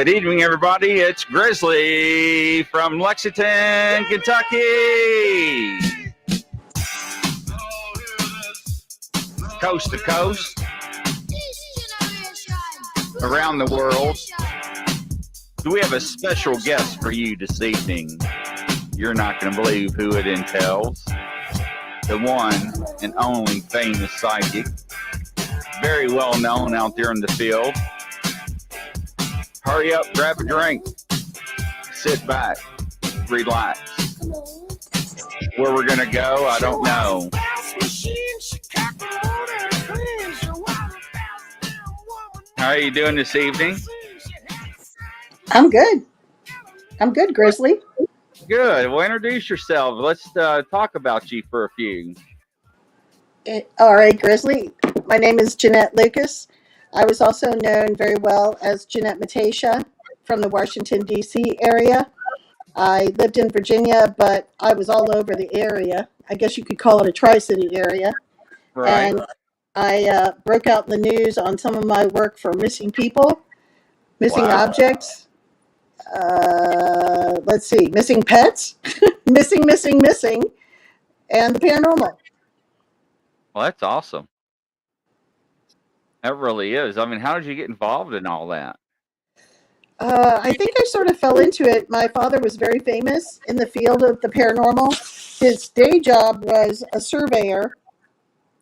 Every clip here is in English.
Good evening, everybody. It's Grizzly from Lexington, Kentucky. Coast to coast, around the world. We have a special guest for you this evening. You're not going to believe who it entails. The one and only famous psychic. Very well known out there in the field. Hurry up, grab a drink, sit back, relax. Where we're going to go, I don't know. How are you doing this evening? I'm good. I'm good, Grizzly. Good. Well, introduce yourself. Let's talk about you for a few. All right, Grizzly. My name is Ginette Lucas. I was also known very well as Ginette Matacia from the Washington, D.C. area. I lived in Virginia, but I was all over the area. I guess you could call it a Tri-City area. Right. And I broke out in the news on some of my work for missing people, missing objects. Let's see, missing pets, missing, and the paranormal. Well, that's awesome. That really is. I mean, how did you get involved in all that? I think I sort of fell into it. My father was very famous in the field of the paranormal. His day job was a surveyor,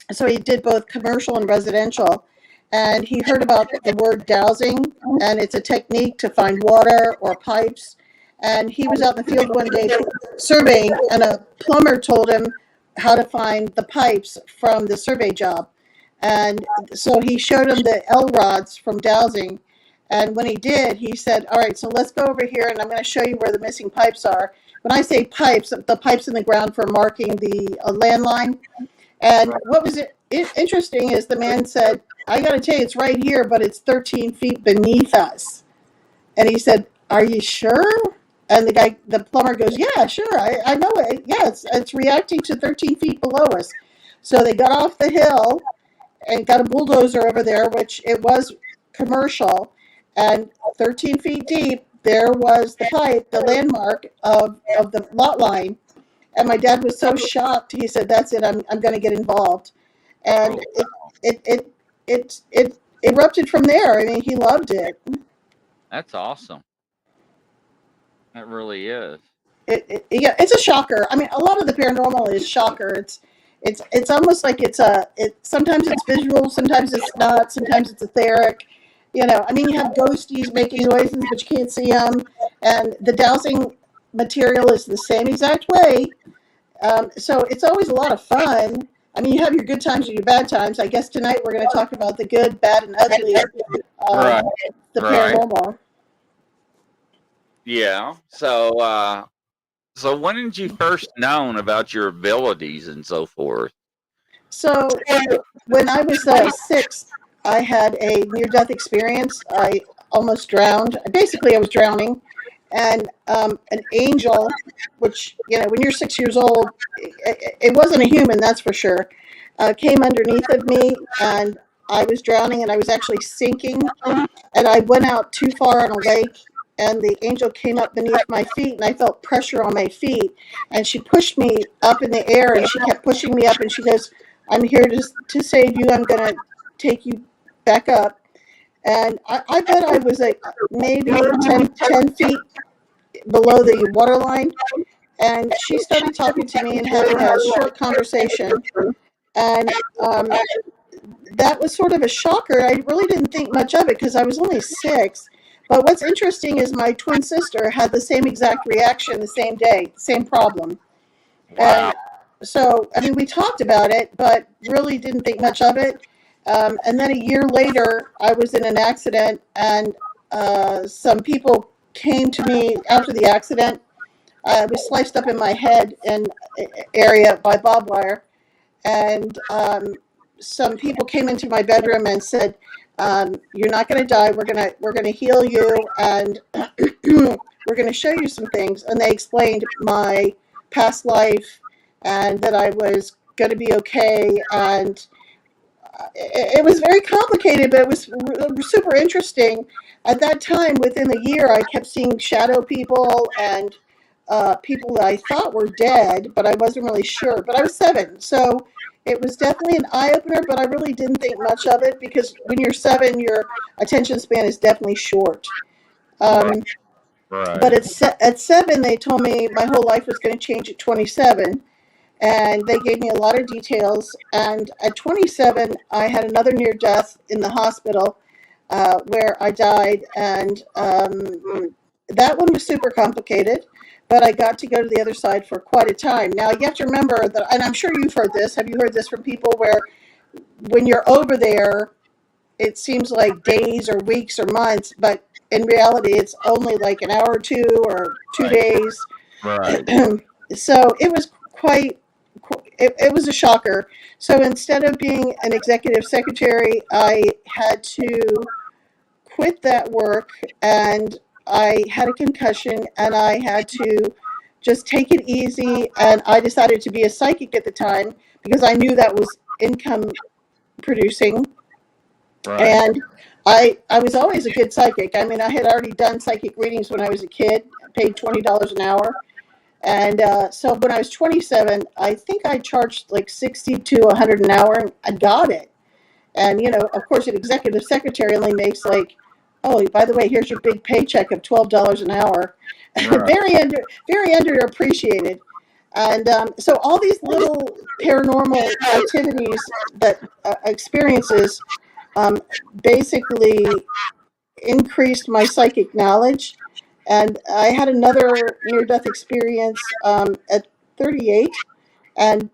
so he did both commercial and residential. And he heard about the word dowsing, and it's a technique to find water or pipes. And he was out in the field one day surveying, and a plumber told him how to find the pipes from the survey job. And so he showed him the L rods from dowsing. And when he did, he said, all right, so let's go over here, and I'm going to show you where the missing pipes are. When I say pipes, the pipes in the ground for marking the landline. And what was interesting is the man said, I got to tell you, it's right here, but it's 13 feet beneath us. And he said, are you sure? And the plumber goes, yeah, sure. I know it. Yeah, it's reacting to 13 feet below us. So they got off the hill and got a bulldozer over there, which it was commercial. And 13 feet deep, there was the pipe, the landmark of the lot line. And my dad was so shocked. He said, that's it. I'm going to get involved. And it erupted from there. I mean, he loved it. That's awesome. That really is. Yeah, it's a shocker. I mean, a lot of the paranormal is shocker. It's almost like sometimes it's visual, sometimes it's not, sometimes it's etheric. You know, I mean, you have ghosties making noises, but you can't see them. And the dowsing material is the same exact way. So it's always a lot of fun. I mean, you have your good times and your bad times. I guess tonight we're going to talk about the good, bad, and ugly of the paranormal. Yeah. So when did you first known about your abilities and so forth? So when I was 6, I had a near-death experience. I almost drowned. Basically, I was drowning. And an angel, which, you know, when you're 6 years old, it wasn't a human, that's for sure, came underneath of me, and I was drowning, and I was actually sinking. And I went out too far on a lake, and the angel came up beneath my feet, and I felt pressure on my feet. And she pushed me up in the air, and she kept pushing me up, and she goes, I'm here to save you. I'm going to take you back up. And I bet I was like maybe 10 feet below the waterline. And she started talking to me and having a short conversation. And that was sort of a shocker. I really didn't think much of it because I was only 6. But what's interesting is my twin sister had the same exact reaction the same day, same problem. Wow. And so, I mean, we talked about it, but really didn't think much of it. And then a year later, I was in an accident, and some people came to me after the accident. I was sliced up in my head and area by barbed wire, and some people came into my bedroom and said, "You're not going to die. We're gonna heal you, and we're going to show you some things." And they explained my past life and that I was going to be okay. And it was very complicated, but it was super interesting. At that time, within the year, I kept seeing shadow people and people that I thought were dead, but I wasn't really sure. But I was 7, so it was definitely an eye opener. But I really didn't think much of it because when you're 7, your attention span is definitely short. Right. Um, but Right. at 7, they told me my whole life was going to change at 27, and they gave me a lot of details. And at 27, I had another near death in the hospital where I died, and that one was super complicated. But I got to go to the other side for quite a time. Now you have to remember that, and I'm sure you've heard this. Have you heard this from people where when you're over there, it seems like days or weeks or months, but in reality, it's only like an hour or 2 or 2 days. Right. So it was it was a shocker. So instead of being an executive secretary, I had to quit that work, and I had a concussion, and I had to just take it easy. And I decided to be a psychic at the time because I knew that was income producing. Right. And I was always a good psychic. I mean, I had already done psychic readings when I was a kid, paid $20 an hour. And so when I was 27, I think I charged like 60 to 100 an hour, and I got it. And, of course, an executive secretary only makes like, oh, by the way, here's your big paycheck of $12 an hour. Right. Very underappreciated. And so all these little paranormal activities that experiences basically increased my psychic knowledge. And I had another near death experience at 38, and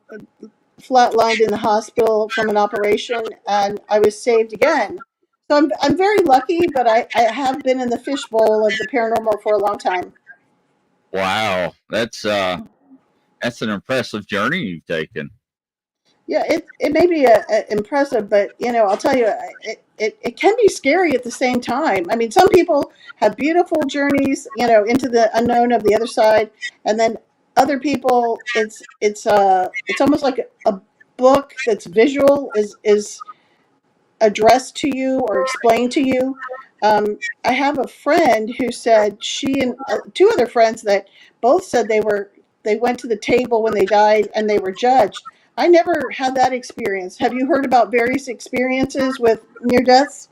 flatlined in the hospital from an operation, and I was saved again. So I'm very lucky, but I have been in the fishbowl of the paranormal for a long time. Wow. That's an impressive journey you've taken. Yeah, it may be impressive, but I'll tell you, it can be scary at the same time. I mean, some people have beautiful journeys, into the unknown of the other side, and then other people, it's almost like a book that's visual is addressed to you or explained to you. I have a friend who said she and 2 other friends that both said they went to the table when they died and they were judged. I never had that experience. Have you heard about various experiences with near deaths?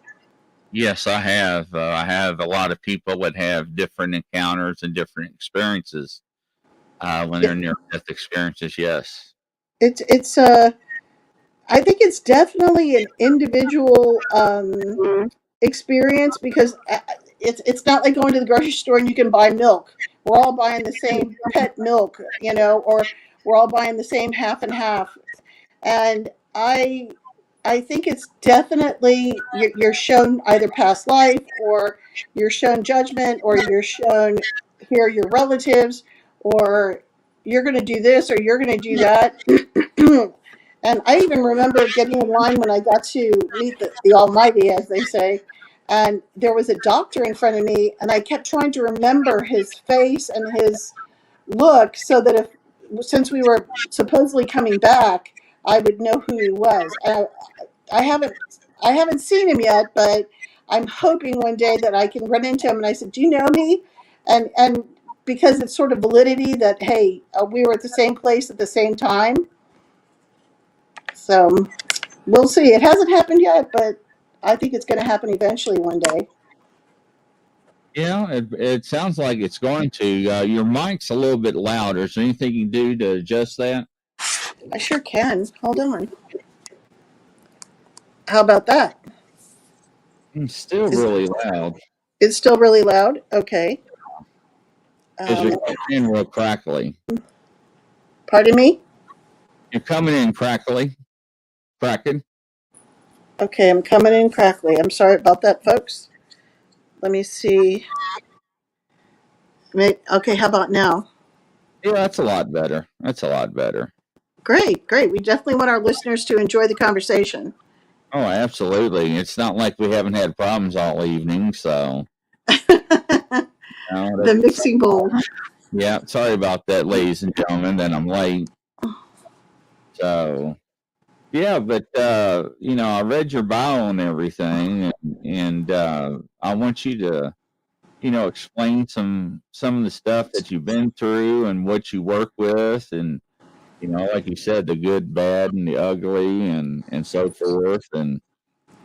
Yes, I have. I have a lot of people that have different encounters and different experiences when they're It, near death experiences. Yes. it's I think it's definitely an individual experience because it's not like going to the grocery store and you can buy milk. We're all buying the same pet milk, or we're all buying the same half and half. And I think it's definitely you're shown either past life, or you're shown judgment, or you're shown here are your relatives, or you're going to do this or you're going to do that. And I even remember getting in line when I got to meet the Almighty, as they say. And there was a doctor in front of me, and I kept trying to remember his face and his look so that since we were supposedly coming back, I would know who he was. I haven't I haven't seen him yet, but I'm hoping one day that I can run into him. And I said, "Do you know me?" And because it's sort of validity that hey, we were at the same place at the same time. So we'll see. It hasn't happened yet, but I think it's going to happen eventually one day. Yeah, it sounds like it's going to. Your mic's a little bit louder. Is there anything you can do to adjust that? I sure can. Hold on. How about that? It's still Is really loud. it's still really loud? Okay. Because you're coming in real crackly. Pardon me? You're coming in cracking. Okay, I'm coming in crackly. I'm sorry about that, folks. Let me see. Okay, how about now? Yeah, that's a lot better. That's a lot better. Great, great. We definitely want our listeners to enjoy the conversation. Oh, absolutely. It's not like we haven't had problems all evening, so. The mixing bowl. Yeah, sorry about that, ladies and gentlemen, that I'm late. So, Yeah, but I read your bio and everything, and I want you to, explain some of the stuff that you've been through and what you work with, and like you said, the good, bad, and the ugly, and so forth, and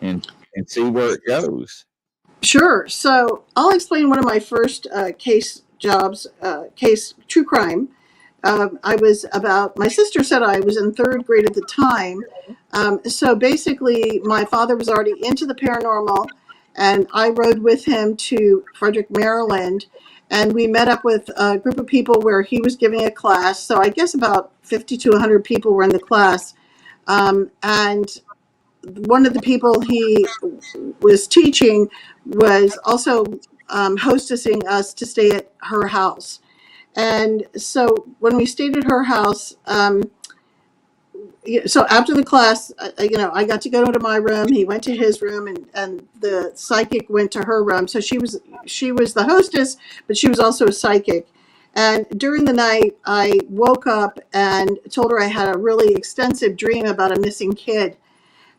and see where it goes. Sure. So I'll explain one of my first case jobs, case true crime. I was about, my sister said I was in third grade at the time. So basically, my father was already into the paranormal, and I rode with him to Frederick, Maryland. And we met up with a group of people where he was giving a class. So I guess about 50 to 100 people were in the class. And one of the people he was teaching was also hostessing us to stay at her house. And so when we stayed at her house, so after the class, I got to go to my room. He went to his room, and the psychic went to her room. So she was the hostess, but she was also a psychic. And during the night, I woke up and told her I had a really extensive dream about a missing kid.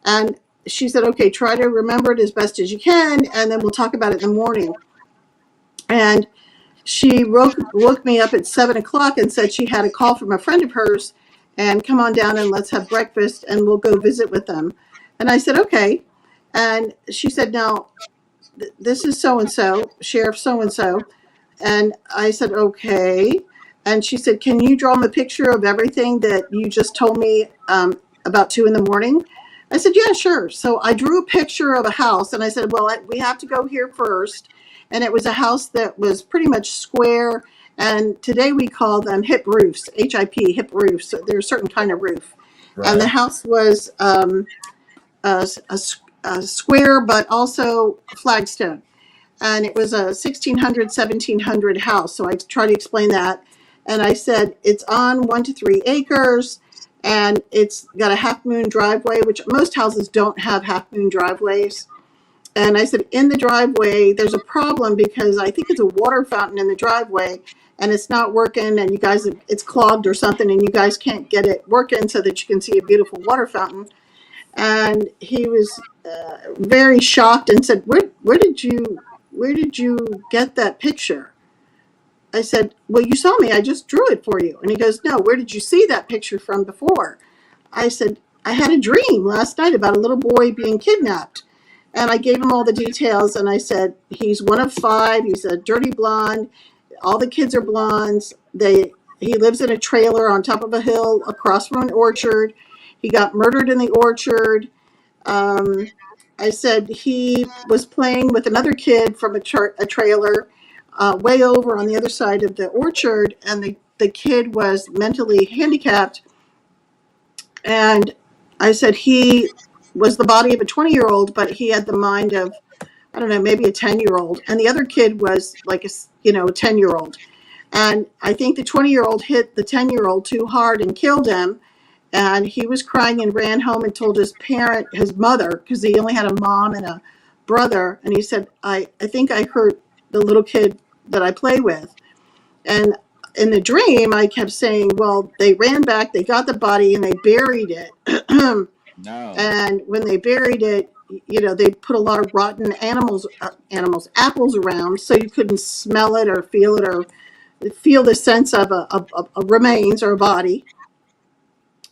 And she said, okay, try to remember it as best as you can, and then we'll talk about it in the morning. And she woke me up at 7 o'clock and said she had a call from a friend of hers, and come on down and let's have breakfast and we'll go visit with them. And I said, okay. And she said, now, this is so and so, Sheriff so and so. And I said, okay. And she said, can you draw me a picture of everything that you just told me about 2 in the morning? I said, yeah, sure. So I drew a picture of a house, and I said, well, we have to go here first. And it was a house that was pretty much square. And today we call them hip roofs, HIP, hip roofs. So they're a certain kind of roof. And the Right. house was a square, but also flagstone, and it was a 1600, 1700 house. So I tried to explain that. And I said, it's on 1 to 3 acres, and it's got a half moon driveway, which most houses don't have half moon driveways. And I said, in the driveway, there's a problem because I think it's a water fountain in the driveway, and it's not working, and you guys, it's clogged or something, and you guys can't get it working so that you can see a beautiful water fountain. And he was very shocked and said, where did you get that picture? I said, well, you saw me, I just drew it for you. And he goes, no, where did you see that picture from before? I said, I had a dream last night about a little boy being kidnapped. And I gave him all the details, and I said, he's one of five, he's a dirty blonde, all the kids are blondes. He lives in a trailer on top of a hill across from an orchard. He got murdered in the orchard. um, I said he was playing with another kid from a trailer way over on the other side of the orchard, and the kid was mentally handicapped. And I said he was the body of a 20-year-old, but he had the mind of, I don't know, maybe a 10-year-old. And the other kid was like a 10-year-old. And I think the 20-year-old hit the 10-year-old too hard and killed him. And he was crying and ran home and told his mother, because he only had a mom and a brother. And he said, I think I hurt the little kid that I play with. And in the dream, I kept saying, well, they ran back, they got the body, and they buried it. No. And when they buried it, they put a lot of rotten apples around, so you couldn't smell it or feel it or feel the sense of a remains or a body.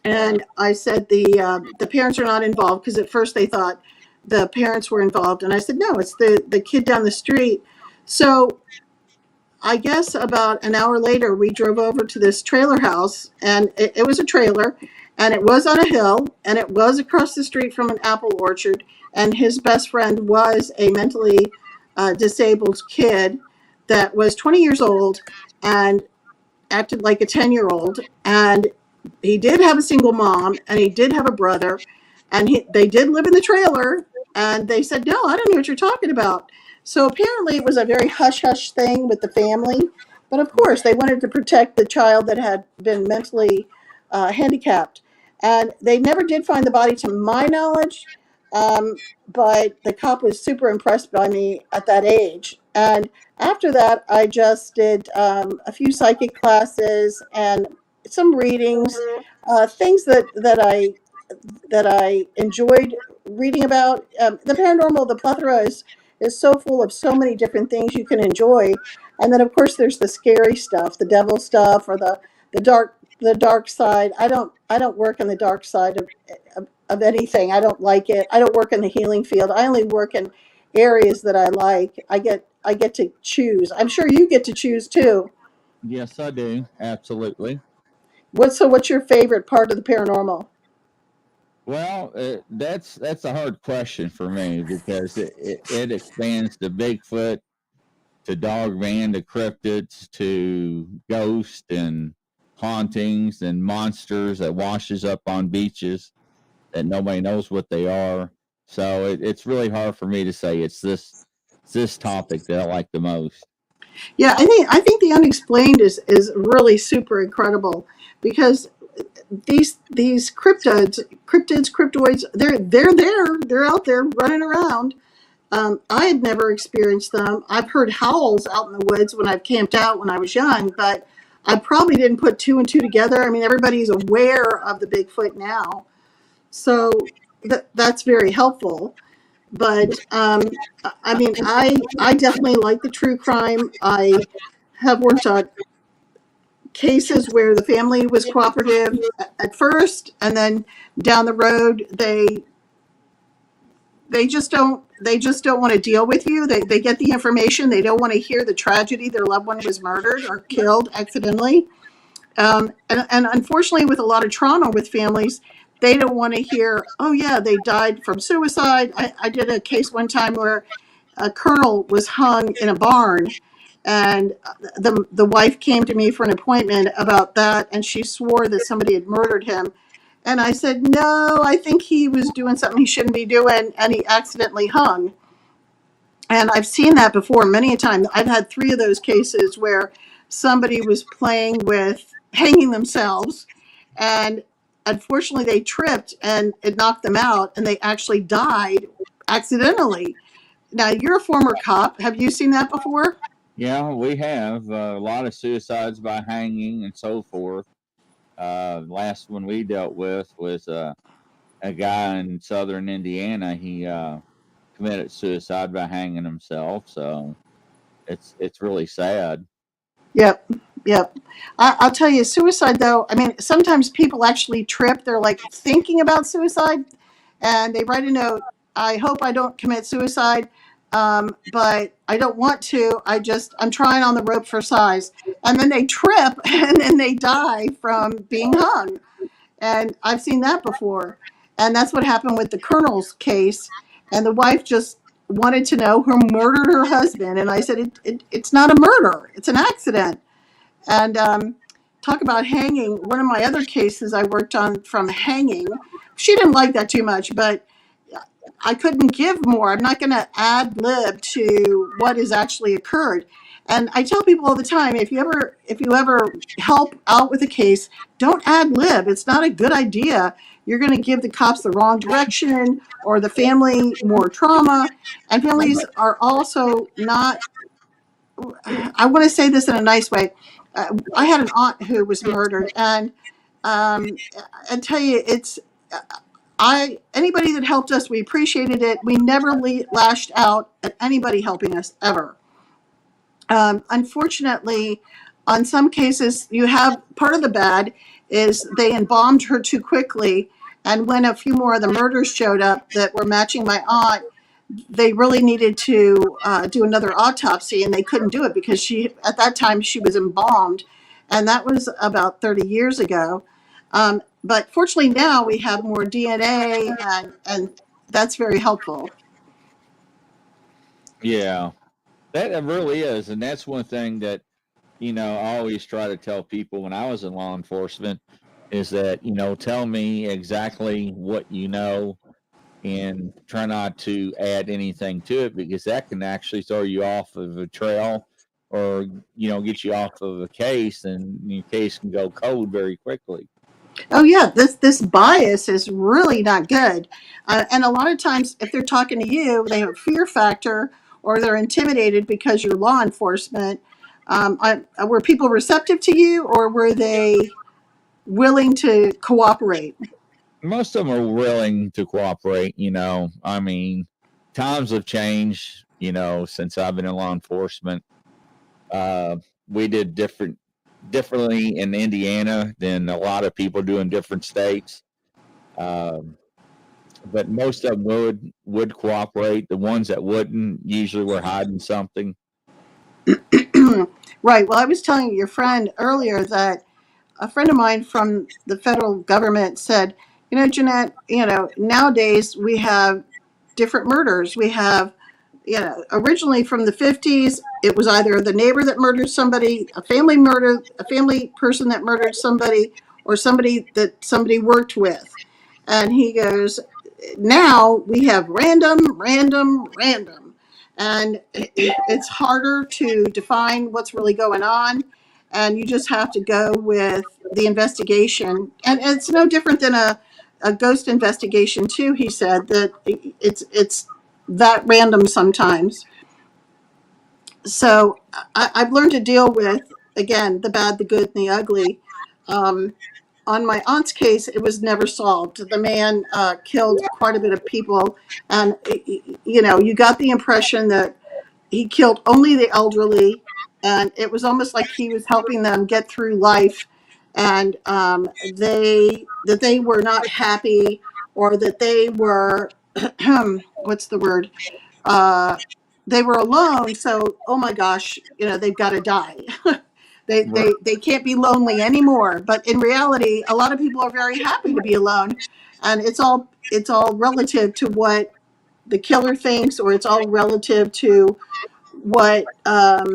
Right. And I said the parents are not involved, because at first they thought the parents were involved, and I said no, it's the kid down the street. So I guess about an hour later, we drove over to this trailer house, and it was a trailer, and it was on a hill, and it was across the street from an apple orchard. And his best friend was a mentally disabled kid that was 20 years old and acted like a 10-year-old. And he did have a single mom, and he did have a brother, and they did live in the trailer. And they said, no, I don't know what you're talking about. So apparently it was a very hush hush thing with the family. But of course, they wanted to protect the child that had been mentally handicapped. And they never did find the body, to my knowledge. But the cop was super impressed by me at that age. And after that, I just did a few psychic classes and some readings, things that I that I enjoyed reading about. The paranormal, the plethora is so full of so many different things you can enjoy, and then of course there's the scary stuff, the devil stuff, or the dark side. I don't work on the dark side of anything. I don't like it. I don't work in the healing field. I only work in areas that I like. I get to choose. I'm sure you get to choose too. Yes, I do. Absolutely. What's your favorite part of the paranormal? Well, that's a hard question for me because it expands to Bigfoot, to dogman, to cryptids, to ghosts and hauntings and monsters that washes up on beaches that nobody knows what they are. So it's really hard for me to say it's this topic that I like the most. Yeah, I think the unexplained is really super incredible because these cryptoids, they're out there running around. I had never experienced them. I've heard howls out in the woods when I've camped out when I was young, but I probably didn't put two and two together. I mean, everybody's aware of the Bigfoot now, so that's very helpful. But I mean, I definitely like the true crime. I have worked on cases where the family was cooperative at first, and then down the road they just don't want to deal with you. They get the information. They don't want to hear the tragedy. Their loved one was murdered or killed accidentally. And unfortunately, with a lot of trauma with families, they don't want to hear, oh, yeah, they died from suicide. I did a case one time where a colonel was hung in a barn, and the wife came to me for an appointment about that, and she swore that somebody had murdered him. And I said, no, I think he was doing something he shouldn't be doing, and he accidentally hung. And I've seen that before many a time. I've had three of those cases where somebody was playing with hanging themselves, and unfortunately they tripped and it knocked them out, and they actually died accidentally. Now, you're a former cop. Have you seen that before? Yeah, we have a lot of suicides by hanging and so forth. Last one we dealt with was a guy in southern Indiana. He committed suicide by hanging himself. So it's really sad. Yep, yep. I'll tell you, suicide though, I mean, sometimes people actually trip. They're like thinking about suicide and they write a note. I hope I don't commit suicide, but I don't want to. I'm trying on the rope for size. And then they trip and then they die from being hung. And I've seen that before. And that's what happened with the colonel's case. And the wife just wanted to know who murdered her husband. And I said, it's not a murder, it's an accident. And talk about hanging. One of my other cases I worked on from hanging, she didn't like that too much, but I couldn't give more. I'm not going to ad lib to what has actually occurred. And I tell people all the time, if you ever help out with a case, don't ad lib. It's not a good idea. You're going to give the cops the wrong direction or the family more trauma. And families are also not, I want to say this in a nice way. I had an aunt who was murdered, and I tell you, I anybody that helped us, we appreciated it. We never lashed out at anybody helping us ever. Unfortunately, on some cases, you have part of the bad is they embalmed her too quickly, and when a few more of the murders showed up that were matching my aunt, they really needed to do another autopsy, and they couldn't do it because she at that time she was embalmed, and that was about 30 years ago. But fortunately now we have more DNA, and that's very helpful. Yeah, that it really is, and that's one thing that I always try to tell people when I was in law enforcement is that tell me exactly what you know and try not to add anything to it because that can actually throw you off of a trail or get you off of a case and your case can go cold very quickly. Oh yeah, this bias is really not good. And a lot of times, if they're talking to you, they have a fear factor, or they're intimidated because you're law enforcement. Were people receptive to you, or were they willing to cooperate? most of them are willing to cooperate. I mean, times have changed. Since I've been in law enforcement, we did differently in Indiana than a lot of people do in different states. But most of them would cooperate. The ones that wouldn't usually were hiding something. Right. Well, I was telling your friend earlier that a friend of mine from the federal government said, Ginette, nowadays we have different murders. We have, originally from the 50s, it was either the neighbor that murdered somebody, a family person that murdered somebody, or somebody that somebody worked with. And he goes, now we have random, random, random. And it's harder to define what's really going on. And you just have to go with the investigation. And it's no different than a ghost investigation, too. He said that it's that random sometimes. So I've learned to deal with, again, the bad, the good, and the ugly. On my aunt's case, it was never solved. The man killed quite a bit of people, and you got the impression that he killed only the elderly, and it was almost like he was helping them get through life, and they were not happy, or that they were what's the word? Uh, they were alone. So, oh my gosh, they've got to die. They can't be lonely anymore. But in reality, a lot of people are very happy to be alone, and it's all relative to what the killer thinks, or it's all relative to what uh,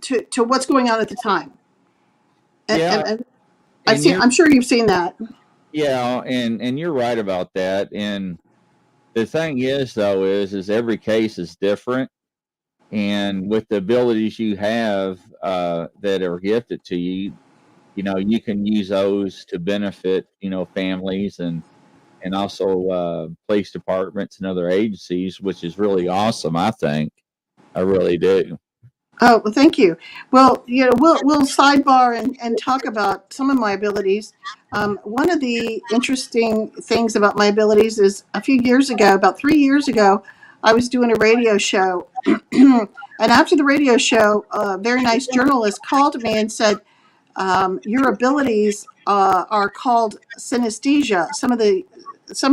to what's going on at the time. And, Yeah, and and you're I'm sure you've seen that. yeah, and you're right about that. And the thing is, though, is every case is different, and with the abilities you have that are gifted to you, you can use those to benefit families and also police departments and other agencies, which is really awesome. I think I really do. Oh, well, thank you. Well, we'll sidebar and talk about some of my abilities. One of the interesting things about my abilities is a few years ago, about 3 years ago, I was doing a radio show. And after the radio show, a very nice journalist called me and said, your abilities are called synesthesia. Some of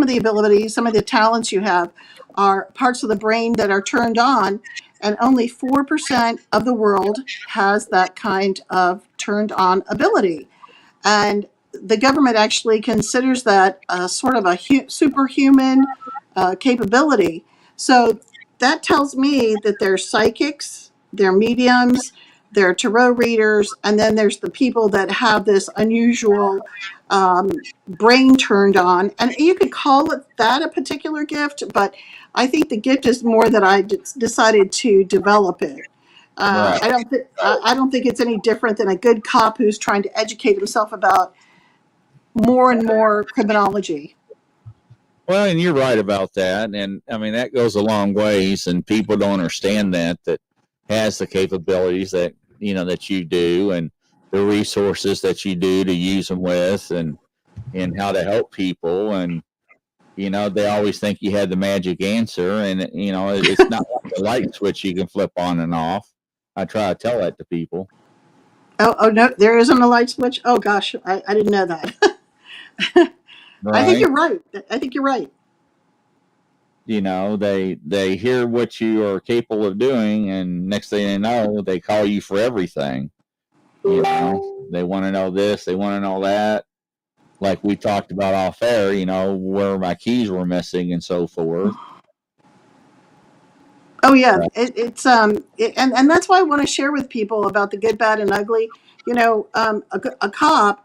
the abilities, some of the talents you have are parts of the brain that are turned on, and only 4% of the world has that kind of turned on ability. And the government actually considers that sort of a superhuman capability. So that tells me that they're psychics, they're mediums, they're tarot readers, and then there's the people that have this unusual brain turned on. And you could call it that a particular gift, but I think the gift is more that I decided to develop it. Right. I don't think it's any different than a good cop who's trying to educate himself about more and more criminology. Well, and you're right about that, and I mean that goes a long ways, and people don't understand that has the capabilities that you do, and the resources that you do to use them with, and how to help people, and they always think you had the magic answer, and it's not like a light switch you can flip on and off. I try to tell that to people. Oh no, there isn't a light switch. Oh gosh, I didn't know that. I think Right. you're right. I think you're right. They hear what you are capable of doing, and next thing they know, they call you for everything. They want to know this, they want to know that, like we talked about off air, where my keys were missing and so forth. Oh yeah, and that's why I want to share with people about the good, bad, and ugly. A cop,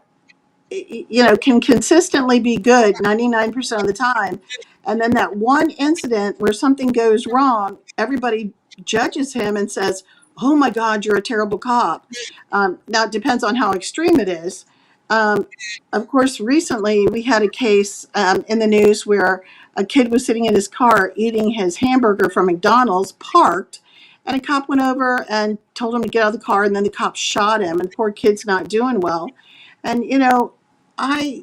can consistently be good 99% of the time, and then that one incident where something goes wrong, everybody judges him and says, "Oh my God, you're a terrible cop." Now it depends on how extreme it is. Um, of course, recently we had a case in the news where a kid was sitting in his car eating his hamburger from McDonald's, parked, and a cop went over and told him to get out of the car, and then the cop shot him, and the poor kid's not doing well. And I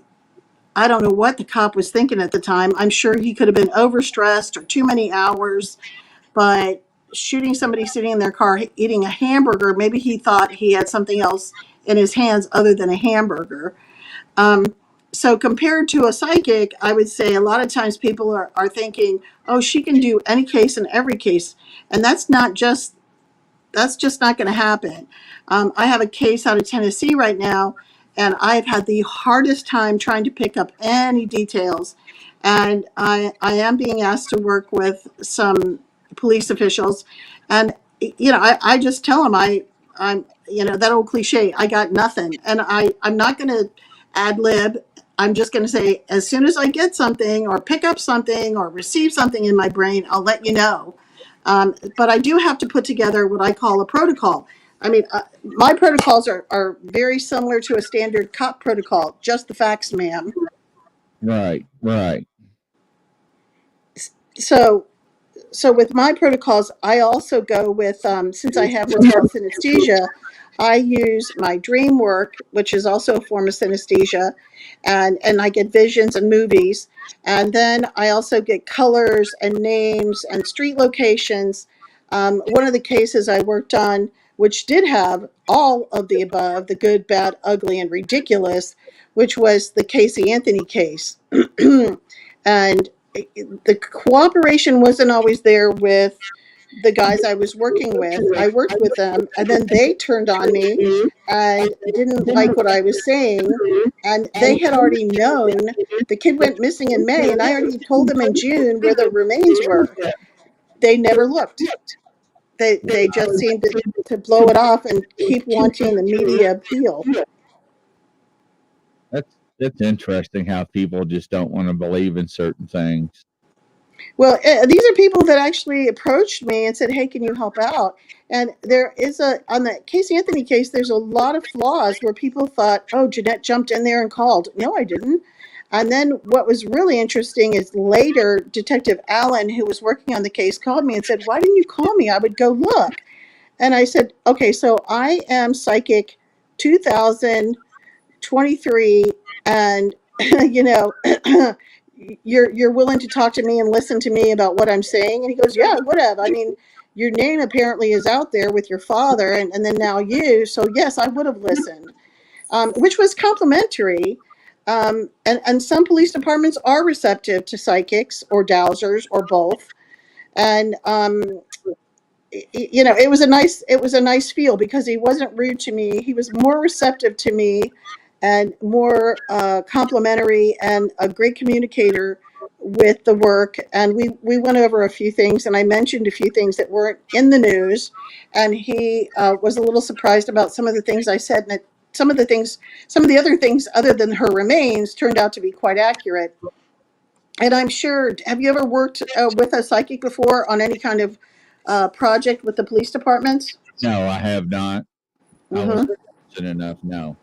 don't know what the cop was thinking at the time. I'm sure he could have been overstressed or too many hours, but shooting somebody sitting in their car eating a hamburger, maybe he thought he had something else in his hands other than a hamburger. Um, so compared to a psychic, I would say a lot of times people are thinking, oh, she can do any case and every case. And that's just not going to happen. I have a case out of Tennessee right now, and I've had the hardest time trying to pick up any details. And I am being asked to work with some police officials. And, I just tell them I'm, that old cliche, I got nothing. And I'm not going to ad lib. I'm just going to say, as soon as I get something or pick up something or receive something in my brain, I'll let you know. But I do have to put together what I call a protocol. I mean, my protocols are very similar to a standard cop protocol, just the facts, ma'am. Right. So, so with my protocols, I also go with, since I have what's called synesthesia, I use my dream work, which is also a form of synesthesia, and I get visions and movies. And then I also get colors and names and street locations. One of the cases I worked on, which did have all of the above, the good, bad, ugly, and ridiculous, which was the Casey Anthony case. And the cooperation wasn't always there with the guys I was working with. I worked with them, and then they turned on me and didn't like what I was saying. And they had already known the kid went missing in May, and I already told them in June where the remains were. They never looked. They just seemed to blow it off and keep wanting the media appeal. That's interesting how people just don't want to believe in certain things. Well, these are people that actually approached me and said, "Hey, can you help out?" And there is on the Casey Anthony case, there's a lot of flaws where people thought, "Oh, Ginette jumped in there and called." No, I didn't. And then what was really interesting is later, Detective Allen, who was working on the case, called me and said, "Why didn't you call me? I would go look." And I said, "Okay, so I am psychic 2023, and you know." You're willing to talk to me and listen to me about what I'm saying? And he goes, yeah, whatever. I mean, your name apparently is out there with your father, and then now you. So yes, I would have listened, which was complimentary. And some police departments are receptive to psychics or dowsers or both. And it was a nice feel because he wasn't rude to me. He was more receptive to me and more complimentary and a great communicator with the work. And we went over a few things, and I mentioned a few things that weren't in the news, and he was a little surprised about some of the things I said, and some of the other things other than her remains turned out to be quite accurate. And I'm sure, have you ever worked with a psychic before on any kind of project with the police departments? No, I have not. I was Mm-hmm. fortunate enough. No.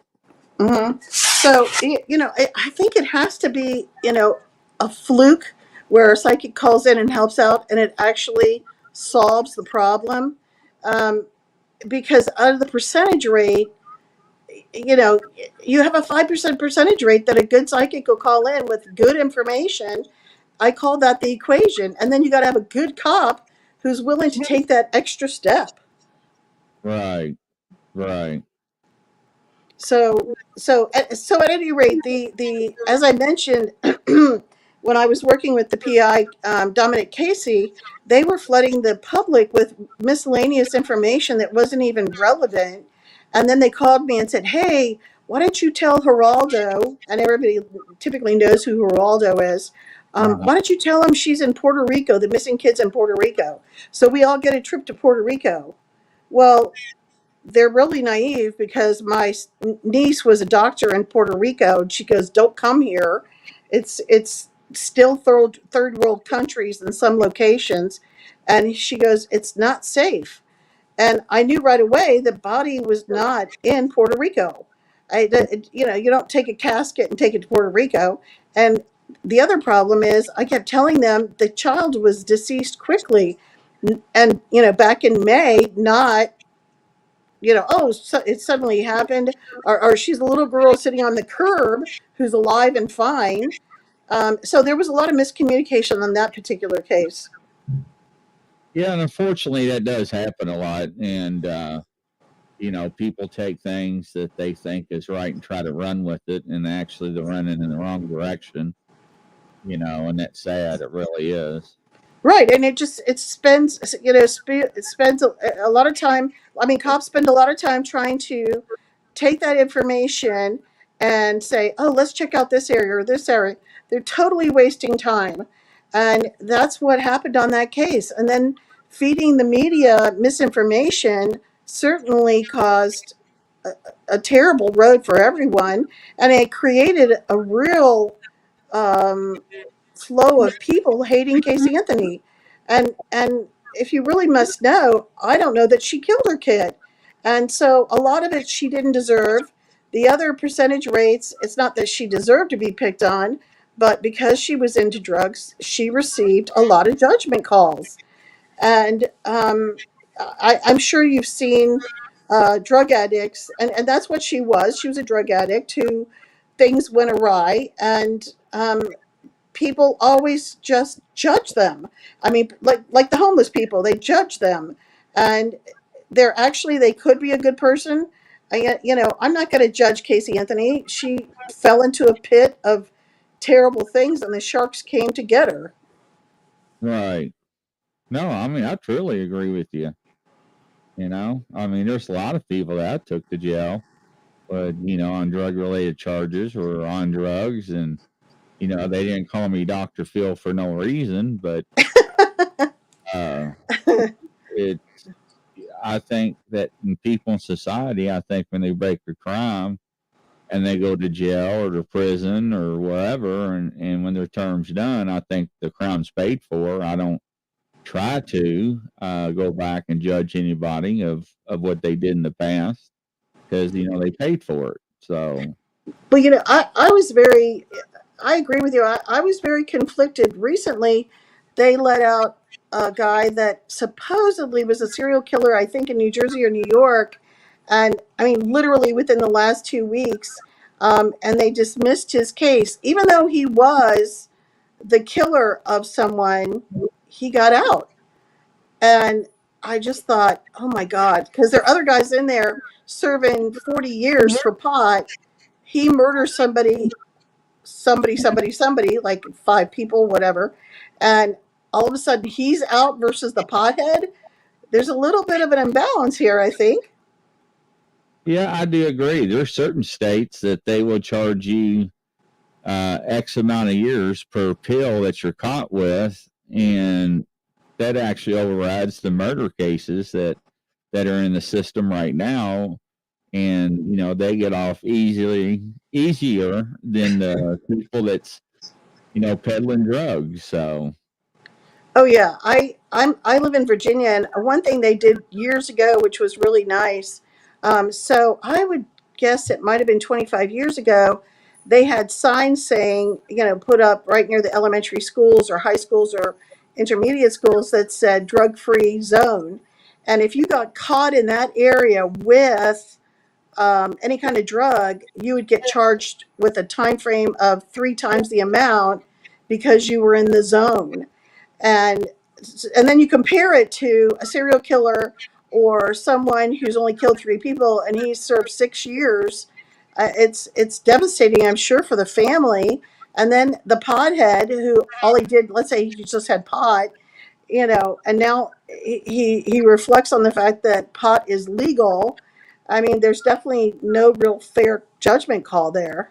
Mm-hmm. So, I think it has to be, a fluke where a psychic calls in and helps out and it actually solves the problem. Um, because out of the percentage rate, you have a 5% percentage rate that a good psychic will call in with good information. I call that the equation. And then you got to have a good cop who's willing to take that extra step. Right. So at any rate, the as I mentioned, when I was working with the PI, Dominic Casey, they were flooding the public with miscellaneous information that wasn't even relevant. And then they called me and said, "Hey, why don't you tell Geraldo?" And everybody typically knows who Geraldo is. Why don't you tell him she's in Puerto Rico, the missing kids in Puerto Rico? So we all get a trip to Puerto Rico. Well, they're really naive because my niece was a doctor in Puerto Rico, and she goes, "Don't come here. It's still third world countries in some locations," and she goes, "It's not safe." And I knew right away the body was not in Puerto Rico. You don't take a casket and take it to Puerto Rico. And the other problem is, I kept telling them the child was deceased quickly, and back in May, not oh, so it suddenly happened, or she's a little girl sitting on the curb who's alive and fine. So there was a lot of miscommunication on that particular case. Yeah, and unfortunately, that does happen a lot. And, people take things that they think is right and try to run with it, and actually they're running in the wrong direction, and that's sad. It really is. Right, and it spends it spends a lot of time. I mean, cops spend a lot of time trying to take that information and say, "Oh, let's check out this area or this area." They're totally wasting time, and that's what happened on that case. And then feeding the media misinformation certainly caused a, a terrible road for everyone, and it created a real um, flow of people hating Casey Anthony. And if you really must know, I don't know that she killed her kid. And so a lot of it she didn't deserve. The other percentage rates, it's not that she deserved to be picked on, but because she was into drugs, she received a lot of judgment calls. And I'm sure you've seen drug addicts, and that's what she was. She was a drug addict who things went awry, and people always just judge them. I mean, like the homeless people, they judge them, and they could be a good person. I'm not going to judge Casey Anthony. She fell into a pit of terrible things, and the sharks came to get her. Right. No, I mean, I truly agree with you. I mean, there's a lot of people that I took to jail, but, on drug related charges or on drugs. And, they didn't call me Dr. Phil for no reason, but uh, it, I think that in people in society, I think when they break a crime and they go to jail or to prison or wherever, and when their term's done, I think the crime's paid for. I don't try to go back and judge anybody of what they did in the past because, they paid for it. So, Well, I agree with you. I was very conflicted. Recently, they let out a guy that supposedly was a serial killer, I think in New Jersey or New York. And I mean, literally within the last 2 weeks. And they dismissed his case. Even though he was the killer of someone, he got out. And I just thought, oh my God, because there are other guys in there serving 40 years for pot. He murders somebody, like 5 people, whatever. And all of a sudden he's out versus the pothead. There's a little bit of an imbalance here, I think. yeah, I do agree. There's certain states that they will charge you X amount of years per pill that you're caught with, and that actually overrides the murder cases that are in the system right now. And they get off easier than the people that's peddling drugs. So Oh yeah, I live in Virginia, and one thing they did years ago, which was really nice. So I would guess it might have been 25 years ago. They had signs saying, put up right near the elementary schools or high schools or intermediate schools that said drug-free zone. And if you got caught in that area with any kind of drug, you would get charged with a time frame of 3 times the amount because you were in the zone. and and then you compare it to a serial killer or someone who's only killed 3 people and he served 6 years. It's devastating, I'm sure, for the family. And then the pothead who all he did, let's say he just had pot, and now he reflects on the fact that pot is legal. I mean, there's definitely no real fair judgment call there.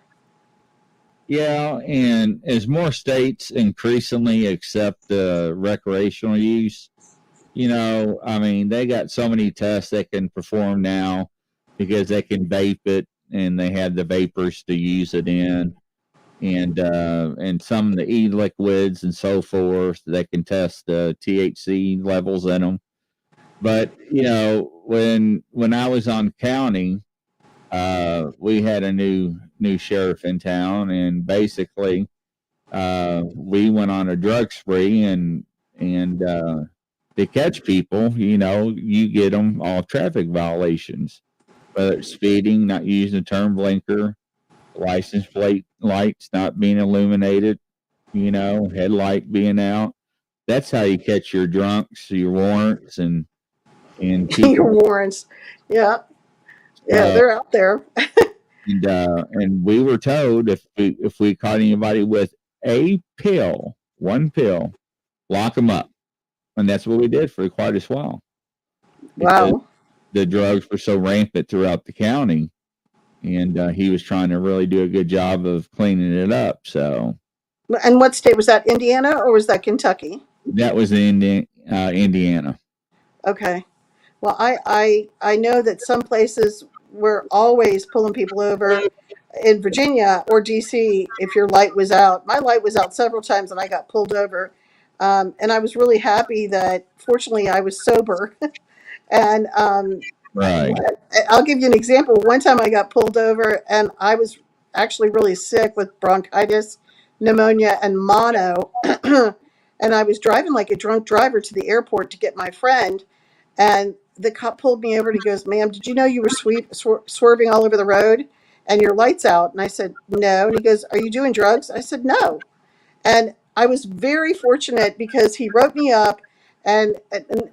yeah, and as more states increasingly accept recreational use, I mean, they got so many tests they can perform now because they can vape it and they have the vapors to use it in, and some of the e-liquids and so forth. They can test the THC levels in them. But when I was on county, we had a new sheriff in town, and basically, we went on a drug spree, and to catch people, you get them all traffic violations. whether it's speeding, not using the turn blinker, license plate lights not being illuminated, headlight being out. That's how you catch your drunks, your warrants, and people. Your warrants. Yeah. Yeah, they're out there. And we were told if we caught anybody with one pill, lock them up, and that's what we did for quite a while. Wow. The drugs were so rampant throughout the county, and he was trying to really do a good job of cleaning it up. So. And what state was that? Indiana or was that Kentucky? That was in Indiana. Okay. Well, I know that some places were always pulling people over in Virginia or DC if your light was out. My light was out several times and I got pulled over. And I was really happy that fortunately I was sober. And Right. I'll give you an example. One time I got pulled over and I was actually really sick with bronchitis, pneumonia, and mono. And I was driving like a drunk driver to the airport to get my friend. And the cop pulled me over and he goes, "Ma'am, did you know you were swerving all over the road and your light's out?" And I said, "No." And he goes, "Are you doing drugs?" I said, "No." And I was very fortunate because he wrote me up, and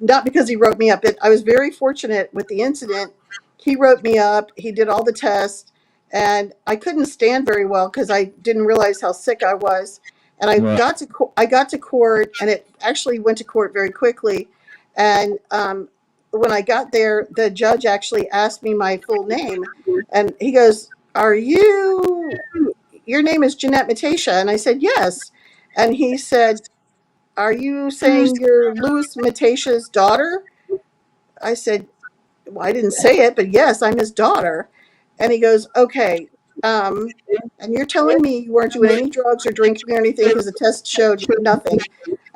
not because he wrote me up, but I was very fortunate with the incident. He wrote me up, he did all the tests, and I couldn't stand very well because I didn't realize how sick I was. And I Right. got to court, and it actually went to court very quickly. And when I got there, the judge actually asked me my full name, and he goes, your name is Ginette Matacia?" And I said, "Yes." And he said, "Are you saying you're Louis Matacia's daughter?" I said, "Well, I didn't say it, but yes, I'm his daughter." And he goes, "Okay. And you're telling me you weren't doing any drugs or drinking or anything because the test showed nothing?"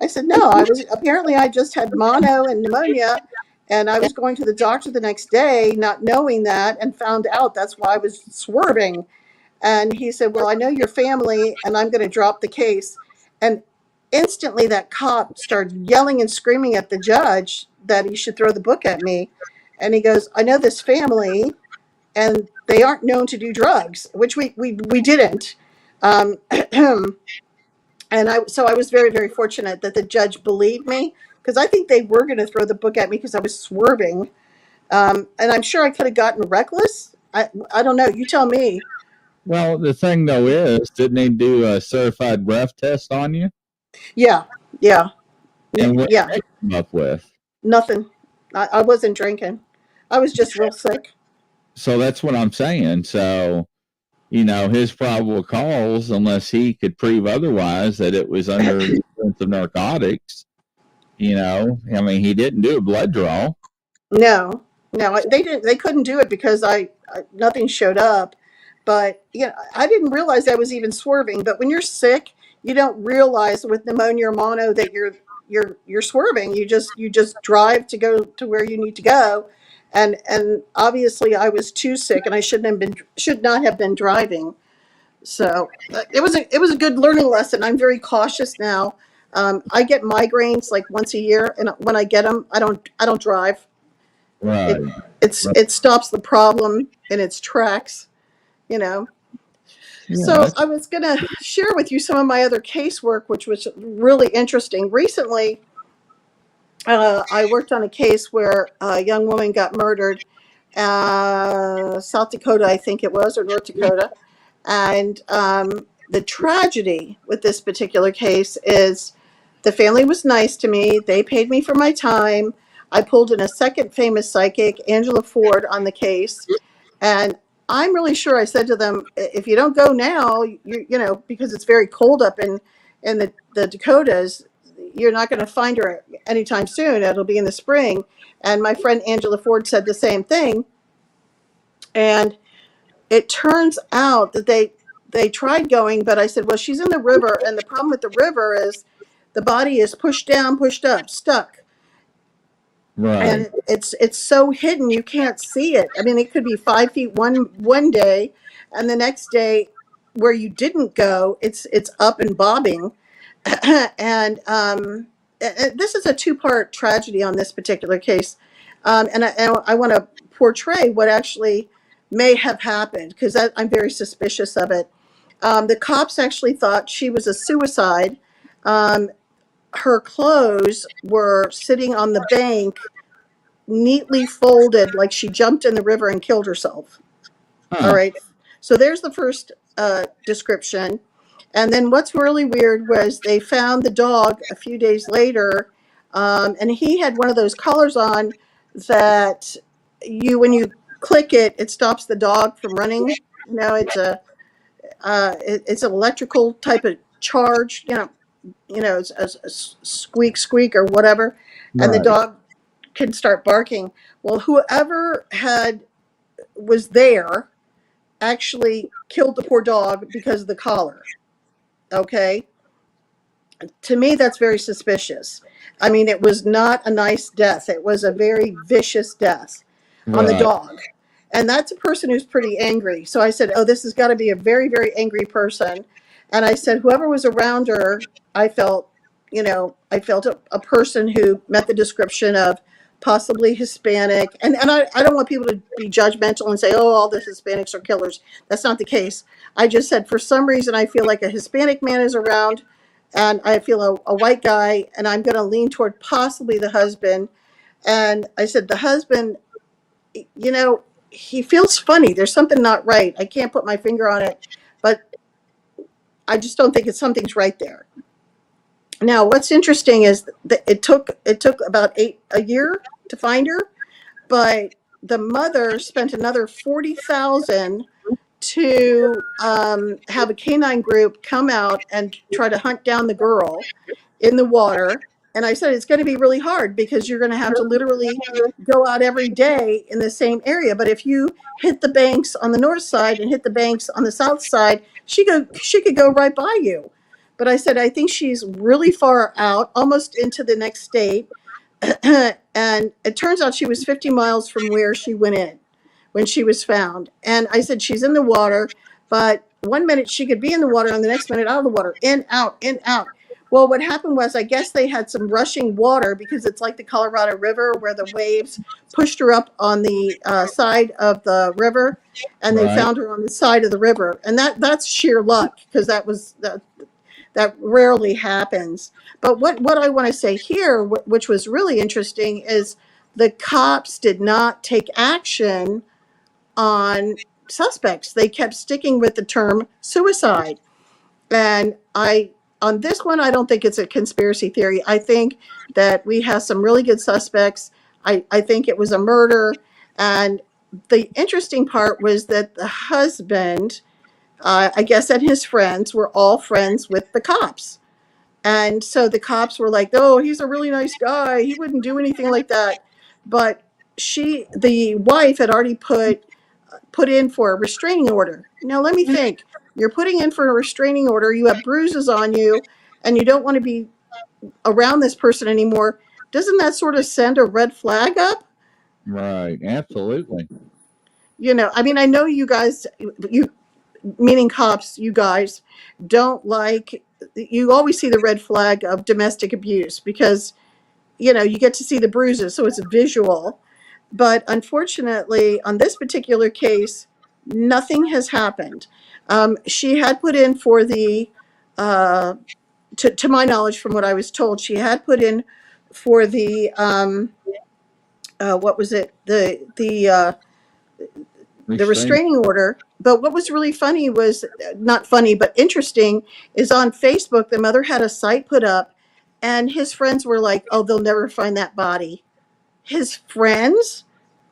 I said, "No, I just had mono and pneumonia, and I was going to the doctor the next day not knowing that and found out that's why I was swerving." And he said, "Well, I know your family and I'm going to drop the case." And instantly that cop started yelling and screaming at the judge that he should throw the book at me. And he goes, "I know this family and they aren't known to do drugs," which we didn't. And so I was very, very fortunate that the judge believed me because I think they were going to throw the book at me because I was swerving. And I'm sure I could have gotten reckless. I don't know. You tell me. Well, the thing though is, didn't they do a certified breath test on you? Yeah. And what Yeah. did they come up with? Nothing. I wasn't drinking. I was just real sick. So that's what I'm saying. So, his probable cause, unless he could prove otherwise that it was under the influence of narcotics, he didn't do a blood draw. No, they didn't. They couldn't do it because nothing showed up. But I didn't realize I was even swerving. But when you're sick, you don't realize with pneumonia or mono that you're swerving. You just drive to go to where you need to go, and obviously I was too sick, and I should not have been driving. So it was a good learning lesson. I'm very cautious now. I get migraines like once a year, and when I get them, I don't drive. Right. It stops the problem in its tracks, you know. Yeah, So I was going to share with you some of my other casework, which was really interesting. Recently, I worked on a case where a young woman got murdered, South Dakota, I think it was, or North Dakota. And the tragedy with this particular case is the family was nice to me. They paid me for my time. I pulled in a second famous psychic, Angela Ford, on the case. And I'm really sure I said to them, "If you don't go now, because it's very cold up in the Dakotas, you're not going to find her anytime soon. It'll be in the spring." And my friend Angela Ford said the same thing. And it turns out that they tried going, but I said, "Well, she's in the river, and the problem with the river is the body is pushed down, pushed up, stuck." Right. And it's so hidden you can't see it. I mean, it could be 5 feet one day, and the next day where you didn't go, it's up and bobbing. And this is a two-part tragedy on this particular case, and I want to portray what actually may have happened, because I'm very suspicious of it. The cops actually thought she was a suicide. Um, Her clothes were sitting on the bank, neatly folded, like she jumped in the river and killed herself. All Huh. right. So there's the first description. And then what's really weird was they found the dog a few days later, and he had one of those collars on that when you click it, it stops the dog from running. It's an electrical type of charge. It's a squeak, squeak, or whatever, and the Right. dog can start barking. Well, whoever was there actually killed the poor dog because of the collar. Okay. To me, that's very suspicious. I mean, it was not a nice death. It was a very vicious death on the Right. dog. And that's a person who's pretty angry. So I said, oh, this has got to be a very, very angry person. And I said, whoever was around her, I felt, I felt a person who met the description of possibly Hispanic. And I don't want people to be judgmental and say, oh, all the Hispanics are killers. That's not the case. I just said, for some reason, I feel like a Hispanic man is around, and I feel a white guy, and I'm going to lean toward possibly the husband. And I said, the husband, he feels funny. There's something not right. I can't put my finger on it, but I just don't think something's right there. Now, what's interesting is that it took about a year to find her, but the mother spent another 40,000 to have a canine group come out and try to hunt down the girl in the water. And I said, it's going to be really hard because you're going to have to literally go out every day in the same area. But if you hit the banks on the north side and hit the banks on the south side, she could go right by you. But I said, I think she's really far out, almost into the next state. And it turns out she was 50 miles from where she went in when she was found. And I said, she's in the water, but one minute she could be in the water and the next minute out of the water, in, out, in, out. Well, what happened was, I guess they had some rushing water because it's like the Colorado River where the waves pushed her up on the side of the river, and they Right. found her on the side of the river. And that's sheer luck, because that rarely happens. But what I want to say here, which was really interesting, is the cops did not take action on suspects. They kept sticking with the term suicide. And on this one, I don't think it's a conspiracy theory. I think that we have some really good suspects. I think it was a murder. And the interesting part was that the husband, I guess, and his friends were all friends with the cops. And so the cops were like, oh, he's a really nice guy. He wouldn't do anything like that. But the wife had already put in for a restraining order. Now, let me think. You're putting in for a restraining order. You have bruises on you, and you don't want to be around this person anymore. Doesn't that sort of send a red flag up? Right. Absolutely. I mean, I know you guys, meaning cops, you guys don't like, you always see the red flag of domestic abuse because, you get to see the bruises, so it's a visual. But unfortunately, on this particular case, nothing has happened. She had put in for to my knowledge, from what I was told, she had put in for what was it? The Restraint. restraining order. But what was really funny was, not funny, but interesting, is on Facebook, the mother had a site put up, and his friends were like, oh, they'll never find that body. His friends?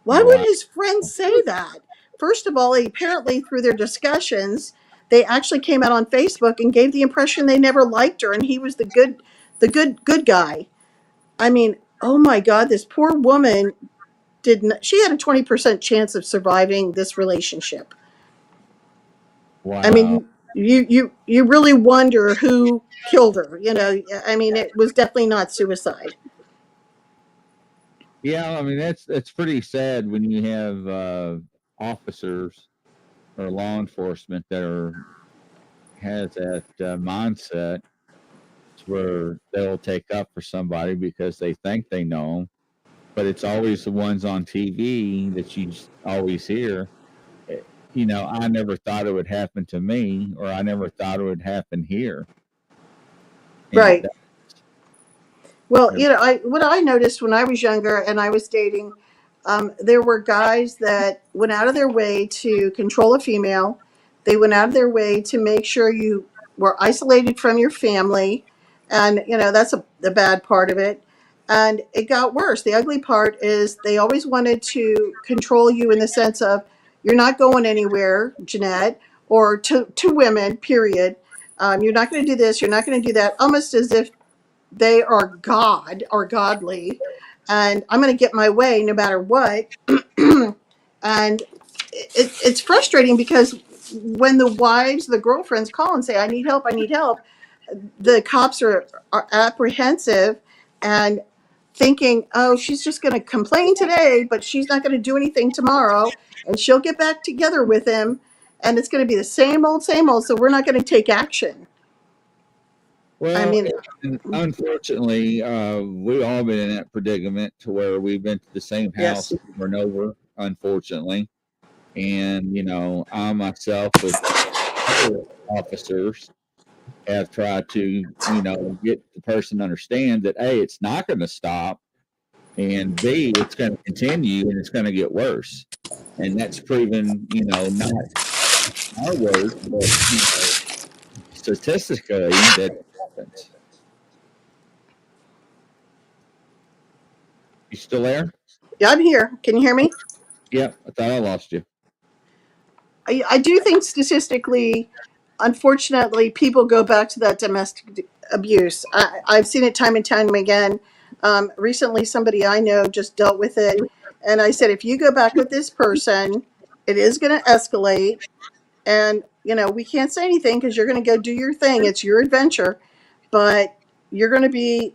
Why would Wow. his friends say that? First of all, apparently through their discussions, they actually came out on Facebook and gave the impression they never liked her, and he was the good guy. I mean, oh my God, this poor woman she had a 20% chance of surviving this relationship. I Wow. mean, you really wonder who killed her. I mean, it was definitely not suicide. Yeah. I mean, that's pretty sad when you have officers or law enforcement that has that mindset where they'll take up for somebody because they think they know 'em, but it's always the ones on TV that you always hear. I never thought it would happen to me, or I never thought it would happen here. And Right. Well, what I noticed when I was younger and I was dating, there were guys that went out of their way to control a female. They went out of their way to make sure you were isolated from your family, and that's the bad part of it. And it got worse. The ugly part is they always wanted to control you in the sense of you're not going anywhere, Ginette, or to women. Period. You're not going to do this. You're not going to do that. Almost as if they are God or godly, and I'm going to get my way no matter what. And it's frustrating because when the wives, the girlfriends call and say, I need help, the cops are apprehensive and thinking, oh, she's just going to complain today, but she's not going to do anything tomorrow, and she'll get back together with him, and it's going to be the same old, so we're not going to take action. Well, I mean, unfortunately, we've all been in that predicament to where we've been to the same house yes. over and over, unfortunately. And, I myself with other officers have tried to, get the person to understand that A, it's not going to stop, and B, it's going to continue and it's going to get worse. And that's proven, not our words, but, statistically that happens. You still there? Yeah, I'm here. Can you hear me? Yep, I thought I lost you. I do think statistically, unfortunately, people go back to that domestic abuse. I've seen it time and time again. Recently, somebody I know just dealt with it. And I said, if you go back with this person, it is going to escalate. And, we can't say anything because you're going to go do your thing. It's your adventure. But you're going to be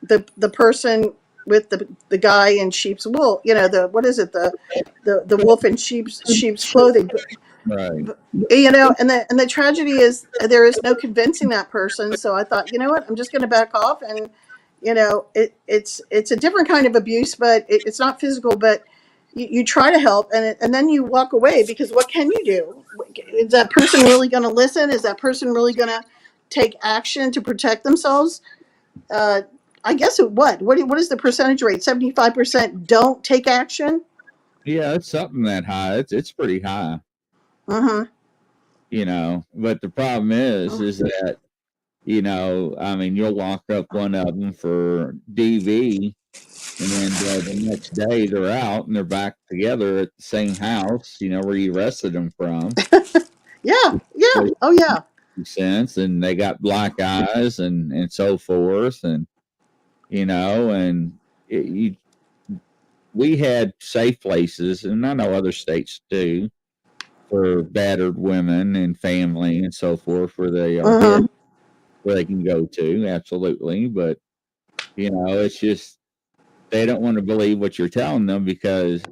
the person with the guy in sheep's wool. What is it? The wolf in sheep's clothing. Right. And the tragedy is there is no convincing that person. So I thought, you know what, I'm just going to back off, and it's a different kind of abuse, but it's not physical. But you try to help, and then you walk away, because what can you do? Is that person really going to listen? Is that person really going to take action to protect themselves? I guess what is the percentage rate? 75% don't take action. Yeah, it's something that high. It's pretty high. Mm-hmm. But the problem is that, I mean, you'll lock up one of them for DV, and then the next day they're out and they're back together at the same house, where you arrested them from. Yeah. Oh, yeah. Sense, and they got black eyes and so forth, and we had safe places, and I know other states do, for battered women and family and so forth, where they are hid, where they can go to, absolutely. But it's just they don't want to believe what you're telling them, because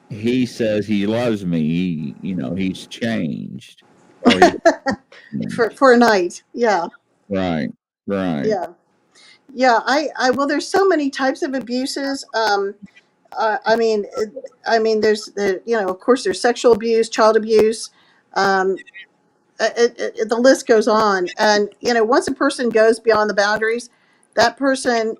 he says he loves me. He's changed. For a night. Yeah. Right. Yeah. Well, there's so many types of abuses. I mean, there's of course, there's sexual abuse, child abuse. The list goes on, and once a person goes beyond the boundaries, that person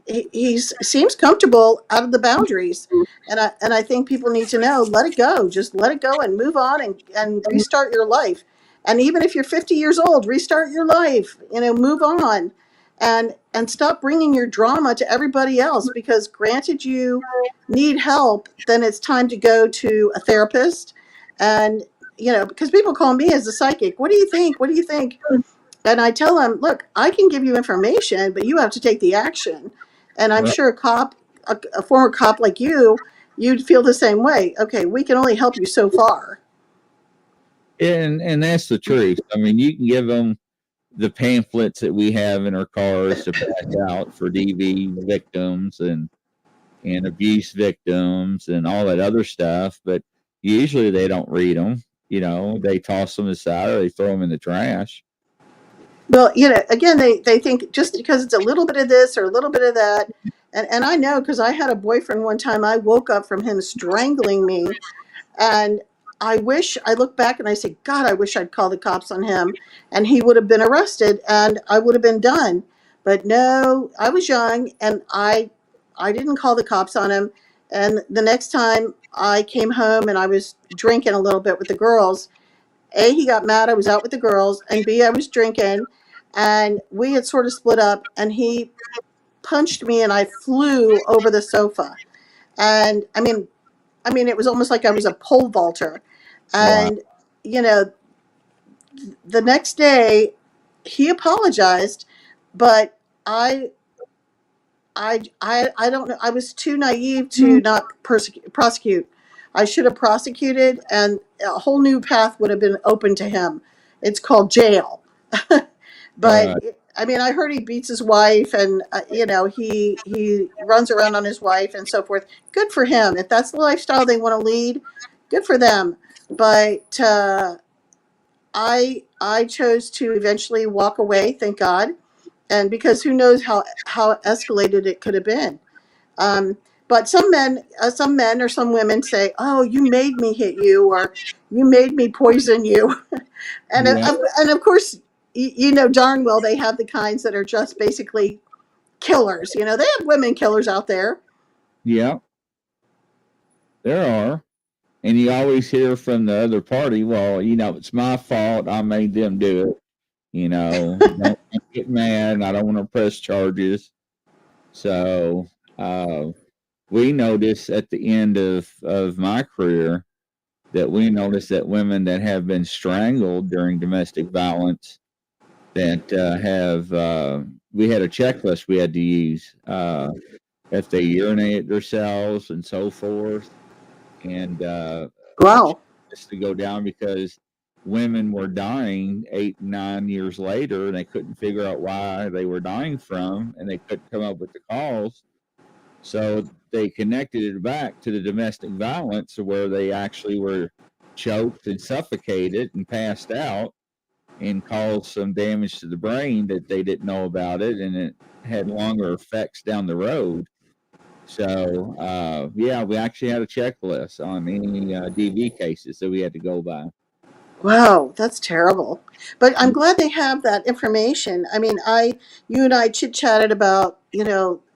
he seems comfortable out of the boundaries, and I think people need to know, let it go, just let it go and move on, and restart your life. And even if you're 50 years old, restart your life, move on, and stop bringing your drama to everybody else, because granted you need help, then it's time to go to a therapist. And because people call me as a psychic, what do you think? And I tell them, look, I can give you information, but you have to take the action. And I'm sure a former cop like you'd feel the same way. Okay, we can only help you so far. And that's the truth. I mean, you can give them the pamphlets that we have in our cars to pass out for DV victims and abuse victims and all that other stuff, but usually they don't read them. They toss them aside, or they throw them in the trash. Well, again, they think just because it's a little bit of this or a little bit of that. And I know, because I had a boyfriend one time, I woke up from him strangling me. And I look back and I say, God, I wish I'd called the cops on him and he would have been arrested and I would have been done. But no, I was young and I didn't call the cops on him. And the next time I came home and I was drinking a little bit with the girls, A, he got mad I was out with the girls, and B, I was drinking and we had sort of split up and he punched me and I flew over the sofa. And it was almost like I was a pole vaulter. Wow. And, you know, the next day he apologized, but I don't know. I was too naive to not prosecute. I should have prosecuted, and a whole new path would have been open to him. It's called jail. But Uh, I heard he beats his wife, and he runs around on his wife and so forth. Good for him. If that's the lifestyle they want to lead, good for them. But I chose to eventually walk away. Thank God, and because who knows how escalated it could have been. Um, but some men or some women say, "Oh, you made me hit you," or "You made me poison you," yeah. and of course, you know darn well they have the kinds that are just basically killers. They have women killers out there. Yeah. There are. And you always hear from the other party, well, it's my fault. I made them do it. Don't get mad. I don't want to press charges. So we notice at the end of my career that we notice that women that have been strangled during domestic violence that we had a checklist we had to use if they urinated themselves and so forth. And Wow. to go down because women were dying 8-9 years later and they couldn't figure out why they were dying from and they couldn't come up with the cause. So they connected it back to the domestic violence where they actually were choked and suffocated and passed out and caused some damage to the brain that they didn't know about it, and it had longer effects down the road. So, yeah, we actually had a checklist on any DV cases that we had to go by. Wow, that's terrible. But I'm glad they have that information. You and I chit chatted about,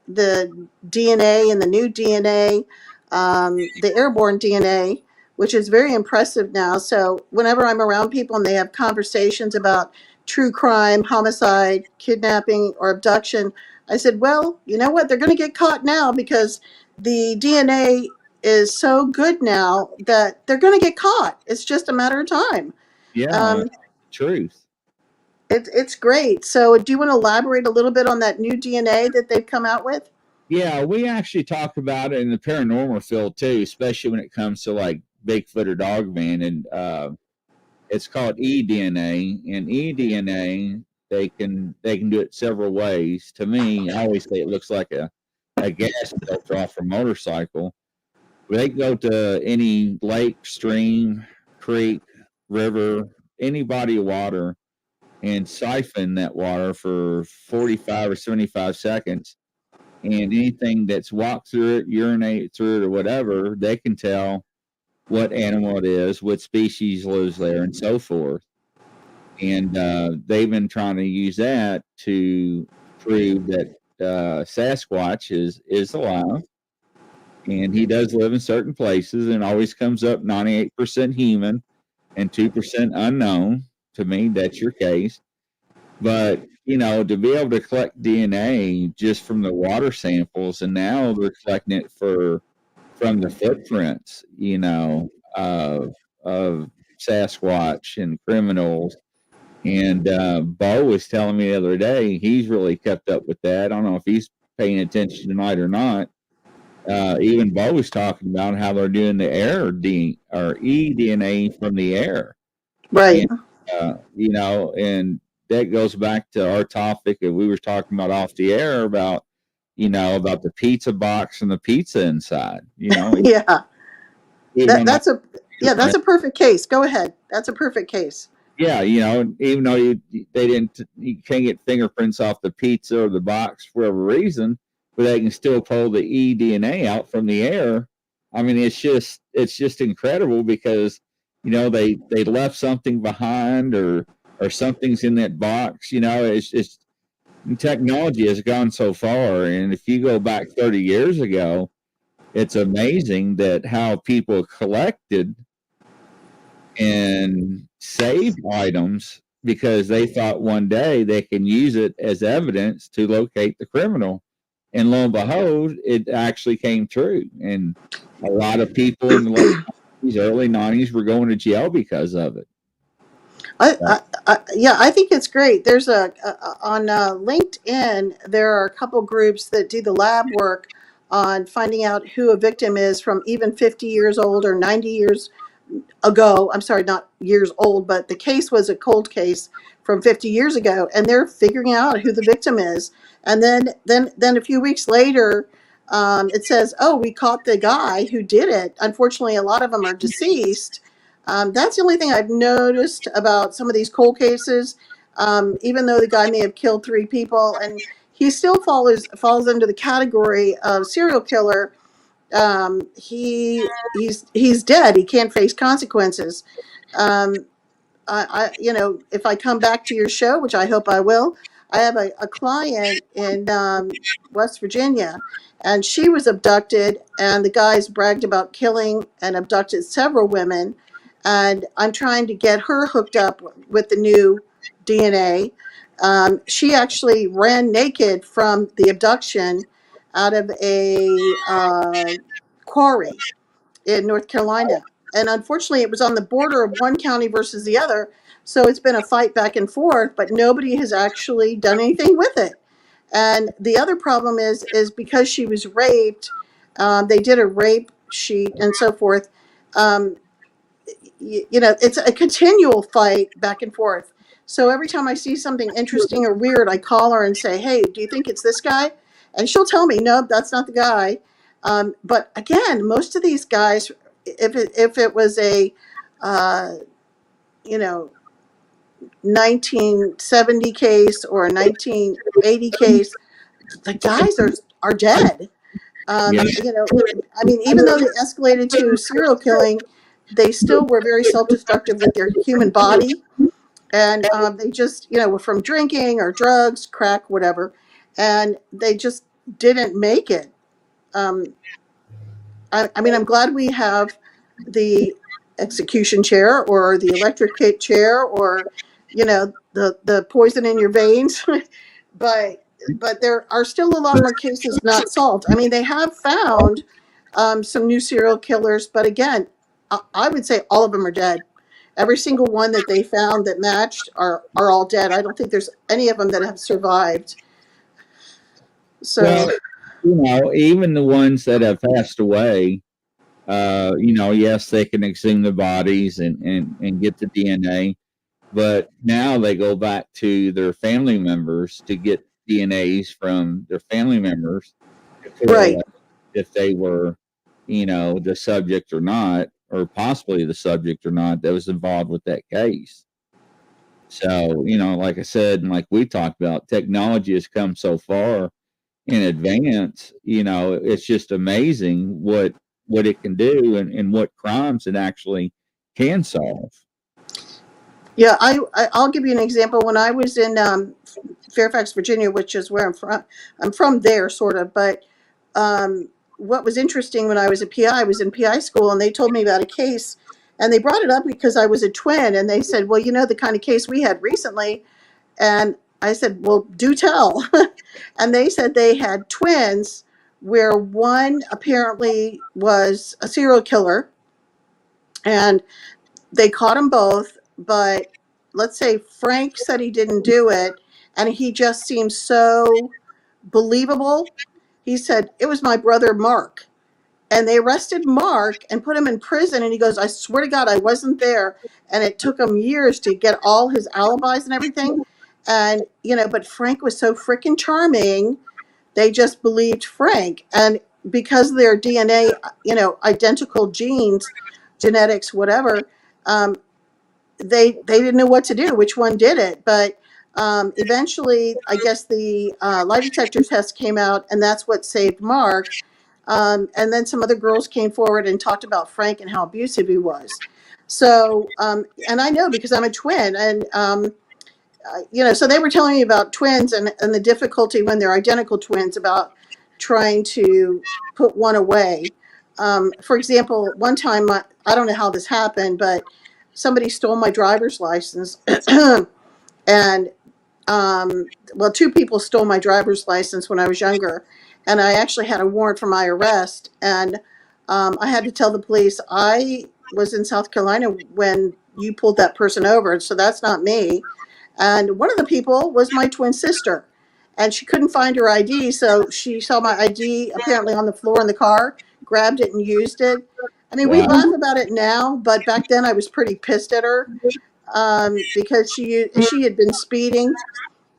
the DNA and the new DNA, the airborne DNA, which is very impressive now. So whenever I'm around people and they have conversations about true crime, homicide, kidnapping, or abduction, I said, well, you know what? They're going to get caught now because the DNA is so good now that they're going to get caught. It's just a matter of time. Yeah, Um, truth. it's great. So, do you want to elaborate a little bit on that new DNA that they've come out with? Yeah, we actually talk about it in the paranormal field too, especially when it comes to like Bigfoot or Dogman, and it's called eDNA. And eDNA, they can do it several ways. To me, I always say it looks like a gas filter off a motorcycle. They can go to any lake, stream, creek, river, any body of water, and siphon that water for 45 or 75 seconds. And anything that's walked through it, urinated through it, or whatever, they can tell what animal it is, what species lives there, and so forth. And they've been trying to use that to prove that Sasquatch is alive, and he does live in certain places, and always comes up 98% human and 2% unknown. To me, that's your case. But to be able to collect DNA just from the water samples, and now they're collecting it from the footprints, of Sasquatch and criminals. And Bo was telling me the other day he's really kept up with that. I don't know if he's paying attention tonight or not. Even Bo was talking about how they're doing the air or eDNA from the air. Right. And that goes back to our topic that we were talking about off the air about the pizza box and the pizza inside. Yeah. Even That's a perfect case. Go ahead. That's a perfect case. yeah, even though you can't get fingerprints off the pizza or the box for whatever reason, but they can still pull the eDNA out from the air. It's just incredible because they left something behind, or something's in that box. It's technology has gone so far, and if you go back 30 years ago, it's amazing that how people collected and saved items because they thought one day they can use it as evidence to locate the criminal. And lo and behold, it actually came true. And a lot of people in the late 90s, early 90s were going to jail because of it. Yeah, I think it's great. There's on LinkedIn, there are a couple groups that do the lab work on finding out who a victim is from even 50 years old or 90 years ago. I'm sorry, not years old, but the case was a cold case from 50 years ago, and they're figuring out who the victim is. And then a few weeks later, it says, "Oh, we caught the guy who did it." Unfortunately, a lot of them are deceased. That's the only thing I've noticed about some of these cold cases. Even though the guy may have killed 3 people, and he still falls under the category of serial killer, he's dead. He can't face consequences. If I come back to your show, which I hope I will, I have a client in West Virginia, and she was abducted, and the guys bragged about killing and abducted several women, and I'm trying to get her hooked up with the new DNA. She actually ran naked from the abduction out of a quarry in North Carolina. And unfortunately, it was on the border of one county versus the other. So it's been a fight back and forth, but nobody has actually done anything with it. And the other problem is because she was raped, they did a rape sheet and so forth. Um, it's a continual fight back and forth. So every time I see something interesting or weird, I call her and say, "Hey, do you think it's this guy?" And she'll tell me, "No, that's not the guy." But again, most of these guys, if it was a uh, you know 1970 case or a 1980 case, the guys are dead. Yeah. I mean, even though they escalated to serial killing, they still were very self-destructive with their human body, and they just, were from drinking or drugs, crack, whatever, and they just didn't make it. Um, I mean, I'm glad we have the execution chair or the electric chair or, the poison in your veins, but there are still a lot more cases not solved. I mean, they have found some new serial killers, but again, I would say all of them are dead. Every single one that they found that matched are all dead. I don't think there's any of them that have survived. So, Well, even the ones that have passed away, yes, they can exhume the bodies and get the DNA, but now they go back to their family members to get DNAs from their family members to right. correlate if they were, the subject or not, or possibly the subject or not that was involved with that case. So, like I said, and like we talked about, technology has come so far in advance. It's just amazing what it can do and what crimes it actually can solve. Yeah, I'll give you an example. When I was in Fairfax, Virginia, which is where I'm from there, sort of. But what was interesting when I was a PI, I was in PI school, and they told me about a case, and they brought it up because I was a twin, and they said, "Well, the kind of case we had recently," and I said, "Well, do tell." And they said they had twins where one apparently was a serial killer, and they caught them both, but let's say Frank said he didn't do it, and he just seemed so believable. He said, "It was my brother Mark." And they arrested Mark and put him in prison. And he goes, "I swear to God, I wasn't there." And it took him years to get all his alibis and everything. And, but Frank was so freaking charming, they just believed Frank. And because of their DNA, identical genes, genetics, whatever, they didn't know what to do, which one did it. But eventually, I guess the lie detector test came out, and that's what saved Mark. And then some other girls came forward and talked about Frank and how abusive he was. So, and I know because I'm a twin, and so they were telling me about twins and the difficulty when they're identical twins about trying to put one away. For example, one time, I don't know how this happened, but somebody stole my driver's license, and well, two people stole my driver's license when I was younger, and I actually had a warrant for my arrest, and I had to tell the police I was in South Carolina when you pulled that person over, so that's not me. And one of the people was my twin sister, and she couldn't find her ID, so she saw my ID apparently on the floor in the car, grabbed it and used it. I mean, we Wow. laugh about it now, but back then I was pretty pissed at her, because she had been speeding,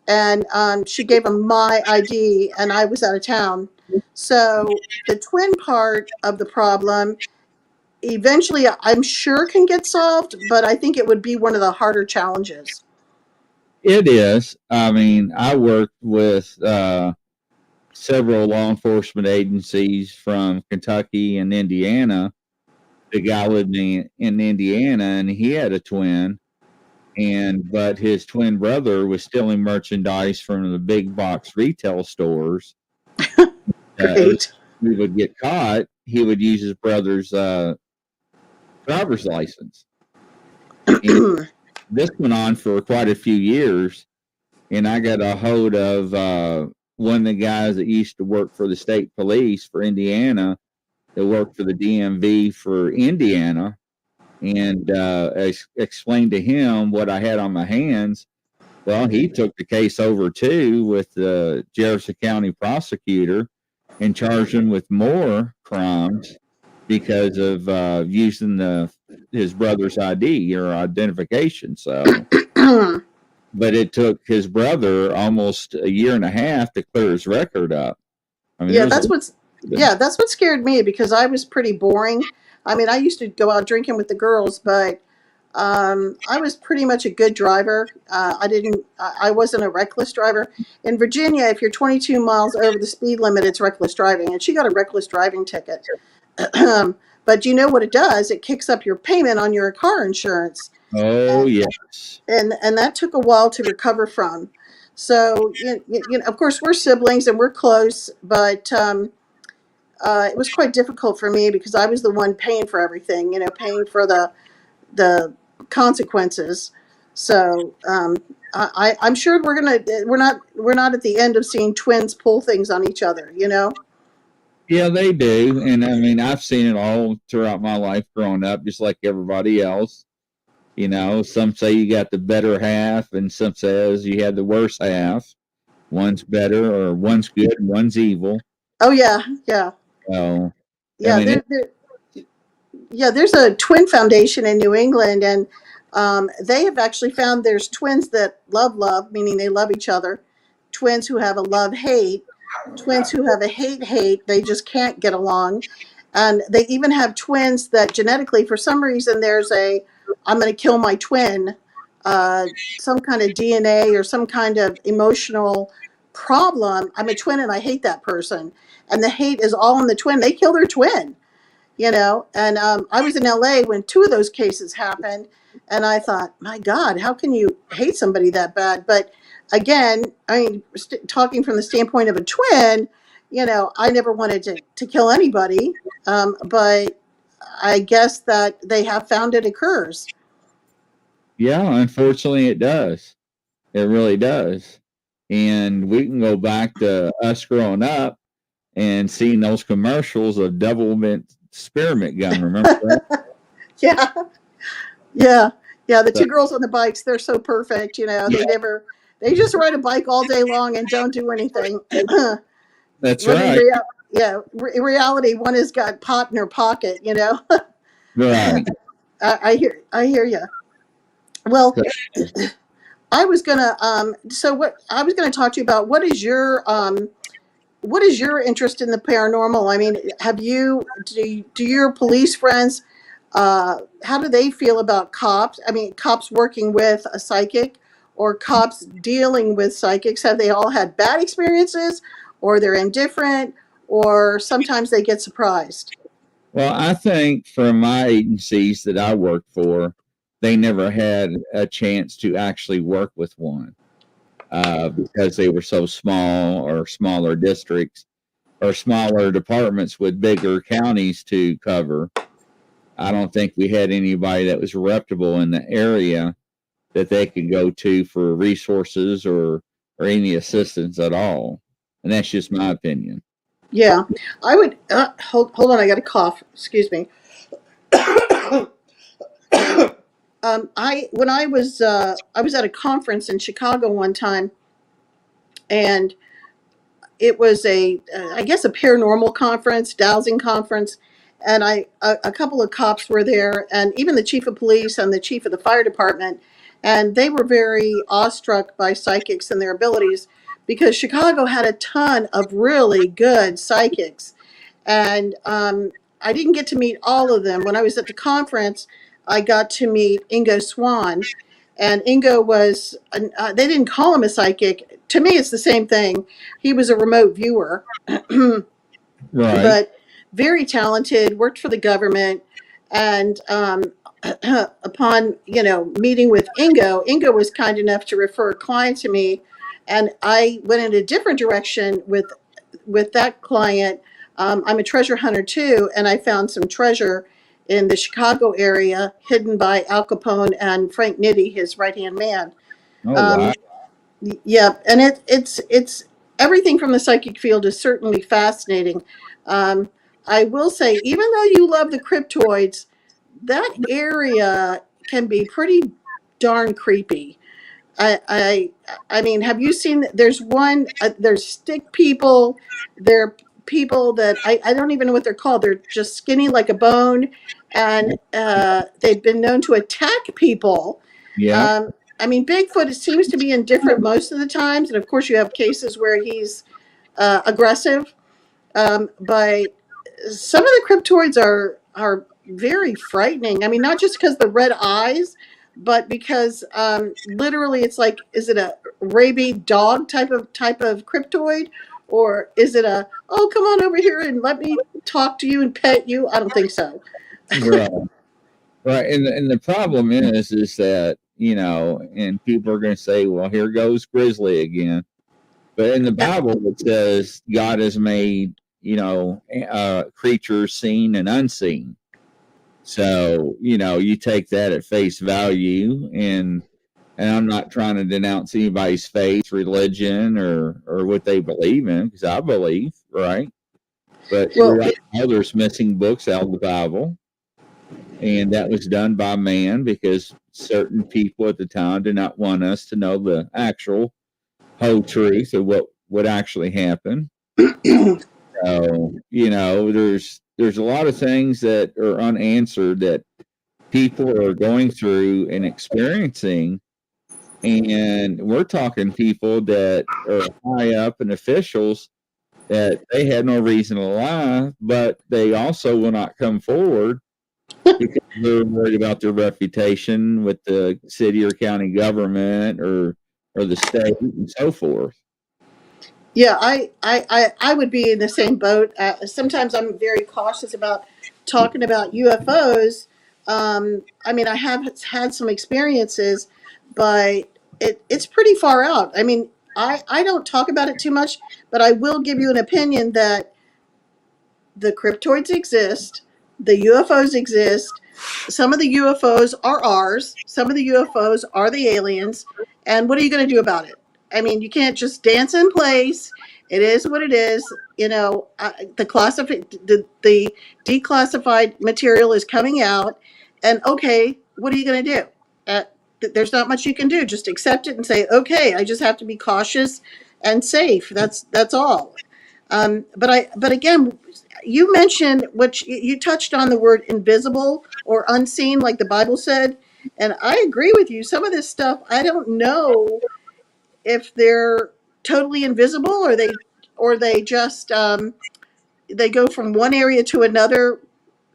and she gave him my ID, and I was out of town. So the twin part of the problem eventually, I'm sure, can get solved, but I think it would be one of the harder challenges. It is. I mean, I worked with several law enforcement agencies from Kentucky and Indiana. The guy lived in Indiana, and he had a twin, but his twin brother was stealing merchandise from the big box retail stores. Great. We would get caught. He would use his brother's driver's license. And this went on for quite a few years, and I got a hold of one of the guys that used to work for the state police for Indiana, that worked for the DMV for Indiana, and explained to him what I had on my hands. Well, he took the case over too with the Jefferson County prosecutor and charged him with more crimes because of using his brother's ID or identification. So, but it took his brother almost a year and a half to clear his record up. I mean, yeah, that's what scared me, because I was pretty boring. I mean, I used to go out drinking with the girls, but I was pretty much a good driver. I wasn't a reckless driver. In Virginia, if you're 22 miles over the speed limit, it's reckless driving, and she got a reckless driving ticket. But you know what it does? It kicks up your payment on your car insurance. Oh, yes. And that took a while to recover from. So, of course, we're siblings and we're close, but it was quite difficult for me because I was the one paying for everything, paying for the consequences. So I'm sure we're not at the end of seeing twins pull things on each other. Yeah, they do. And I mean, I've seen it all throughout my life growing up, just like everybody else. Some say you got the better half, and some says you had the worse half. One's better, or one's good, and one's evil. Oh yeah, yeah. So, yeah, I mean, there's a twin foundation in New England, and they have actually found there's twins that love, meaning they love each other, twins who have a love-hate, twins who have a hate-hate, they just can't get along, and they even have twins that genetically, for some reason, there's I'm going to kill my twin, some kind of DNA or some kind of emotional problem. I'm a twin and I hate that person, and the hate is all in the twin. They kill their twin. And I was in LA when two of those cases happened, and I thought, my God, how can you hate somebody that bad? But again, I mean, talking from the standpoint of a twin, I never wanted to kill anybody, but I guess that they have found it occurs. Yeah, unfortunately it does. It really does. And we can go back to us growing up and seeing those commercials of double mint spearmint gum. Remember that? Yeah. The two girls on the bikes, they're so perfect. They just ride a bike all day long and don't do anything. That's when right. in reality, one has got pot in her pocket. Right. I hear you. Well, I was gonna talk to you about what is your interest in the paranormal? I mean, do your police friends, how do they feel about cops? I mean, cops working with a psychic or cops dealing with psychics? Have they all had bad experiences, or they're indifferent, or sometimes they get surprised? Well, I think from my agencies that I worked for, they never had a chance to actually work with one because they were so small or smaller districts or smaller departments with bigger counties to cover. I don't think we had anybody that was reputable in the area that they could go to for resources or any assistance at all. And that's just my opinion. Yeah, I would hold on. I got a cough. Excuse me. I was at a conference in Chicago one time, and it was I guess a paranormal conference, dowsing conference, and a couple of cops were there, and even the chief of police and the chief of the fire department, and they were very awestruck by psychics and their abilities because Chicago had a ton of really good psychics, and I didn't get to meet all of them. When I was at the conference, I got to meet Ingo Swan, and Ingo was, they didn't call him a psychic. To me, it's the same thing. He was a remote viewer, Right. but very talented, worked for the government. And upon, meeting with Ingo, Ingo was kind enough to refer a client to me. And I went in a different direction with that client. I'm a treasure hunter too, and I found some treasure in the Chicago area hidden by Al Capone and Frank Nitti, his right hand man. Oh, Um, wow. yeah, and it's everything from the psychic field is certainly fascinating. Um, I will say, even though you love the cryptoids, that area can be pretty darn creepy. I I I mean, have you seen? There's one. There's stick people. They're people that I don't even know what they're called. They're just skinny like a bone, and they've been known to attack people. Yeah. I mean, Bigfoot seems to be indifferent most of the times, and of course, you have cases where he's aggressive. But some of the cryptoids are very frightening. I mean, not just because the red eyes, but because literally, it's like, is it a rabid dog type of cryptoid, or is it a, oh, come on over here and let me talk to you and pet you? I don't think so. Right. Right. And the problem is that, and people are going to say, well, here goes Grizzly again. But in the Bible, it says God has made, creatures seen and unseen. So, you take that at face value, and I'm not trying to denounce anybody's faith, religion, or what they believe in, because I believe, right? But Well, there's missing books out of the Bible, and that was done by man because certain people at the time did not want us to know the actual whole truth of what actually happened. So, there's a lot of things that are unanswered that people are going through and experiencing. And we're talking people that are high up and officials that they had no reason to lie, but they also will not come forward because they're worried about their reputation with the city or county government or the state and so forth. yeah, I would be in the same boat. Sometimes I'm very cautious about talking about UFOs. I mean, I have had some experiences, but it's pretty far out. I mean, I don't talk about it too much, but I will give you an opinion that the cryptoids exist, the UFOs exist. Some of the UFOs are ours, some of the UFOs are the aliens. And what are you going to do about it? I mean, you can't just dance in place. It is what it is. The declassified material is coming out, and okay, what are you going to do? There's not much you can do. Just accept it and say, okay, I just have to be cautious and safe. That's all. But again, you mentioned you touched on the word invisible or unseen, like the Bible said, and I agree with you. Some of this stuff, I don't know if they're totally invisible, or they just they go from one area to another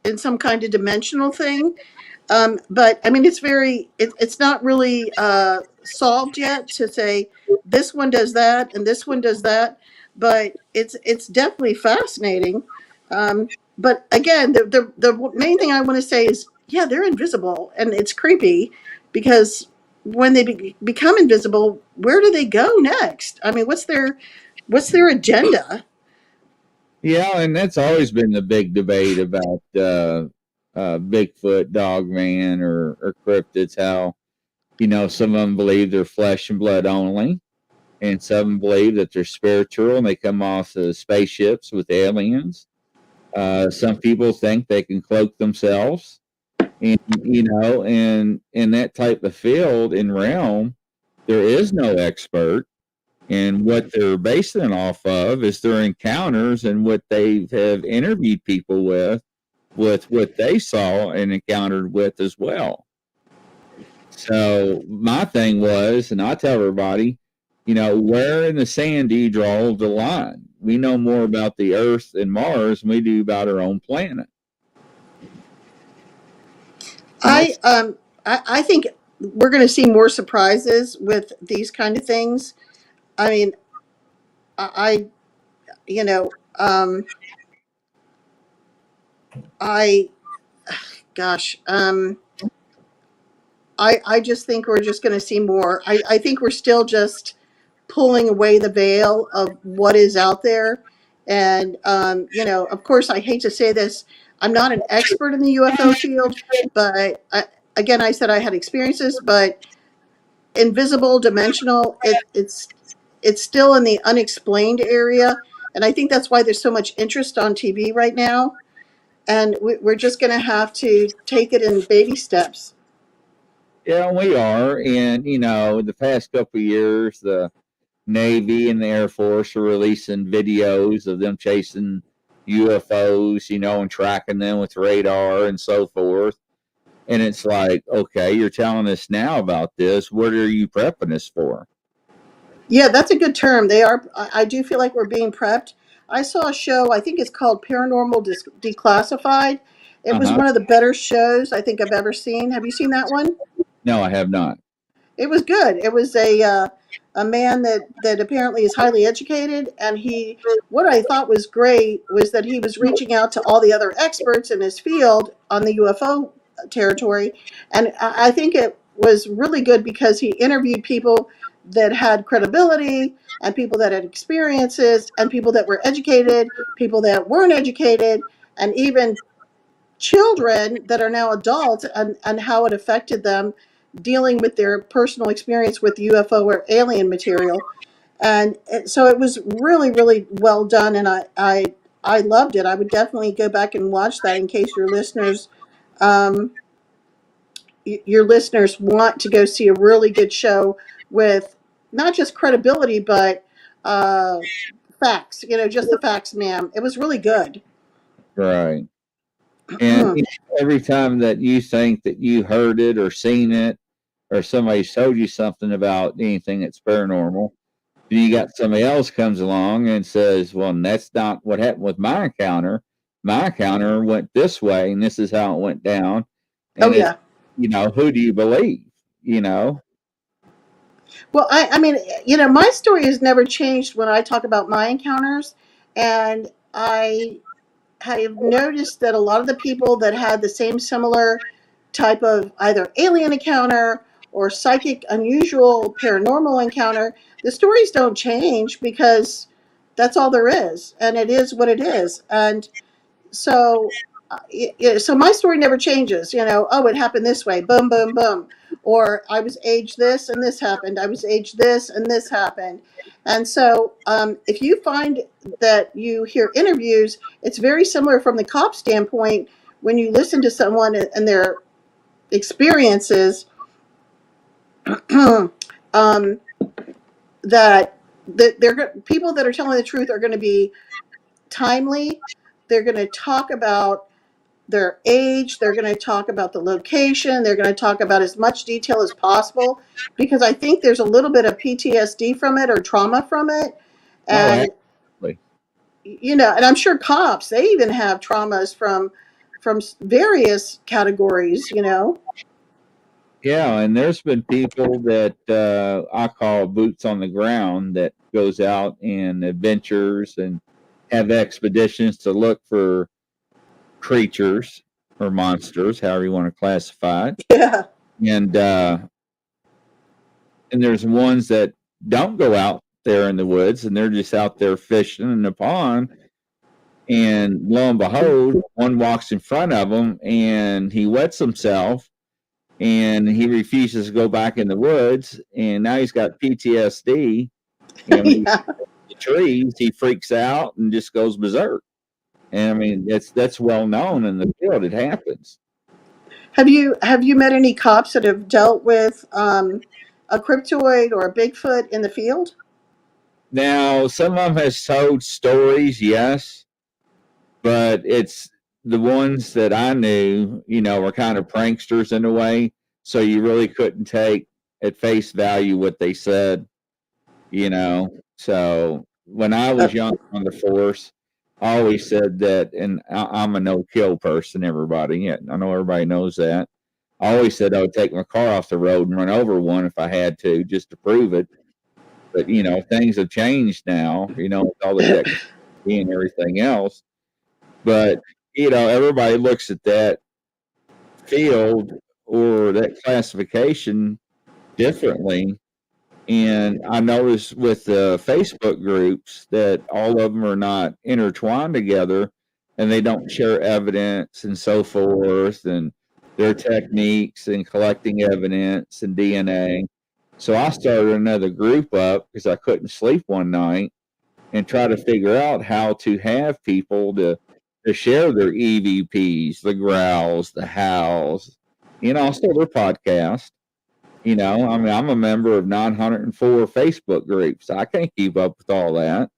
in some kind of dimensional thing. But I mean, it's not really solved yet to say this one does that and this one does that, but it's definitely fascinating. but again, the main thing I want to say is, yeah, they're invisible, and it's creepy because when they become invisible, where do they go next? I mean, what's their agenda? Yeah, and that's always been the big debate about Bigfoot, Dogman, or cryptids. How some of them believe they're flesh and blood only, and some believe that they're spiritual and they come off of spaceships with aliens. Some people think they can cloak themselves, and in that type of field and realm, there is no expert. And what they're basing it off of is their encounters and what they have interviewed people with what they saw and encountered with as well. So my thing was, and I tell everybody, where in the sand do you draw the line? We know more about the Earth and Mars than we do about our own planet. I think we're going to see more surprises with these kind of things. I mean, I you know, I gosh, I just think we're just going to see more. I think we're still just pulling away the veil of what is out there. And, of course, I hate to say this, I'm not an expert in the UFO field, but again, I said I had experiences, but invisible, dimensional, it's still in the unexplained area. And I think that's why there's so much interest on TV right now. And we're just going to have to take it in baby steps. Yeah, we are. And, the past couple of years, the Navy and the Air Force are releasing videos of them chasing UFOs, and tracking them with radar and so forth. And it's like, okay, you're telling us now about this. What are you prepping us for? Yeah, that's a good term. They are. I do feel like we're being prepped. I saw a show. I think it's called Paranormal Declassified. It was Uh-huh. one of the better shows I think I've ever seen. Have you seen that one? No, I have not. It was good. It was a man that apparently is highly educated, and he what I thought was great was that he was reaching out to all the other experts in his field on the UFO territory, and I think it was really good because he interviewed people that had credibility and people that had experiences and people that were educated, people that weren't educated, and even children that are now adults, and how it affected them dealing with their personal experience with UFO or alien material. And so it was really, really well done. And I loved it. I would definitely go back and watch that in case um, your listeners want to go see a really good show with not just credibility, but uh, facts, just the facts, ma'am. It was really good. Right. And every time that you think that you heard it or seen it, or somebody told you something about anything that's paranormal, then you got somebody else comes along and says, well, that's not what happened with my encounter. My encounter went this way, and this is how it went down. Oh, And yeah. who do you believe? Well, I mean, my story has never changed when I talk about my encounters. And I have noticed that a lot of the people that had the same similar type of either alien encounter or psychic, unusual, paranormal encounter, the stories don't change because that's all there is. And it is what it is. And so so my story never changes. Oh, it happened this way, boom, boom, boom. Or I was aged this and this happened, I was aged this and this happened. And so if you find that you hear interviews, it's very similar from the cop standpoint. When you listen to someone and their experiences, um, that they're people that are telling the truth are going to be timely. They're going to talk about their age, they're going to talk about the location, they're going to talk about as much detail as possible, because I think there's a little bit of PTSD from it or trauma from it. Oh, And absolutely. and I'm sure cops, they even have traumas from various categories. Yeah, and there's been people that I call boots on the ground that goes out and adventures and have expeditions to look for creatures or monsters, however you want to classify it. Yeah. And there's ones that don't go out there in the woods, and they're just out there fishing in the pond. And lo and behold, one walks in front of him, and he wets himself, and he refuses to go back in the woods. And now he's got PTSD. And when Yeah. the trees, he freaks out and just goes berserk. And I mean, that's well known in the field. It happens. Have you met any cops that have dealt with a cryptoid or a Bigfoot in the field? Now, some of them has told stories, yes, but it's the ones that I knew, were kind of pranksters in a way. So you really couldn't take at face value what they said, So when I was young on the force, I always said that, and I'm a no-kill person, everybody. I know everybody knows that. I always said I would take my car off the road and run over one if I had to, just to prove it. But, things have changed now, with all the technology and everything else. But, everybody looks at that field or that classification differently. And I noticed with the Facebook groups that all of them are not intertwined together, and they don't share evidence and so forth, and their techniques and collecting evidence and DNA. So I started another group up because I couldn't sleep one night and try to figure out how to have people to share their EVPs, the growls, the howls, also their podcast. I'm a member of 904 Facebook groups. I can't keep up with all that.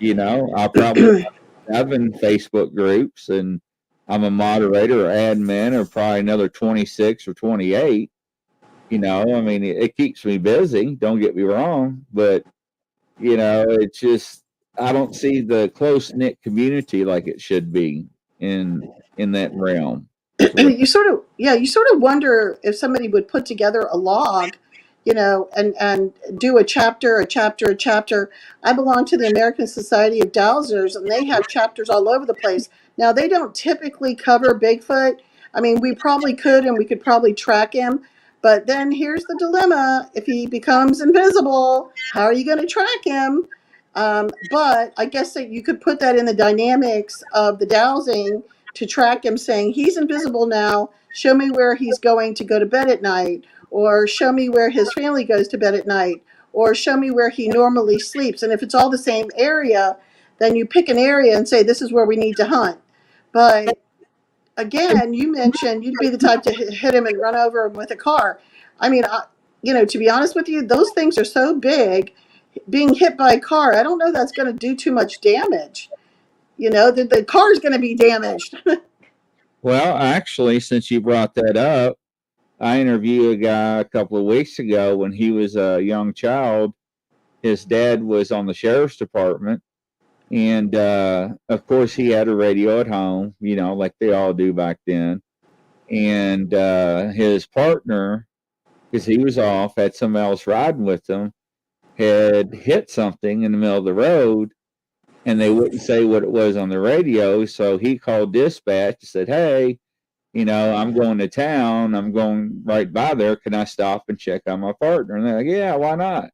I probably have 7 Facebook groups, and I'm a moderator or admin of probably another 26 or 28. It keeps me busy. Don't get me wrong, but it's just I don't see the close knit community like it should be in that realm. You sort of wonder if somebody would put together a log, and do a chapter. I belong to the American Society of Dowsers, and they have chapters all over the place. Now, they don't typically cover Bigfoot. I mean, we probably could, and we could probably track him. But then here's the dilemma: if he becomes invisible, how are you going to track him? But I guess that you could put that in the dynamics of the dowsing to track him, saying he's invisible now. Show me where he's going to go to bed at night, or show me where his family goes to bed at night, or show me where he normally sleeps. And if it's all the same area, then you pick an area and say, this is where we need to hunt. But again, you mentioned you'd be the type to hit him and run over him with a car. I mean, to be honest with you, those things are so big. Being hit by a car, I don't know that's going to do too much damage. The car's going to be damaged. Well, actually, since you brought that up, I interviewed a guy a couple of weeks ago when he was a young child. His dad was on the sheriff's department, and of course, he had a radio at home, like they all do back then. And his partner, because he was off, had someone else riding with him, had hit something in the middle of the road, and they wouldn't say what it was on the radio. So he called dispatch and said, hey, I'm going to town. I'm going right by there. Can I stop and check on my partner? And they're like, yeah, why not?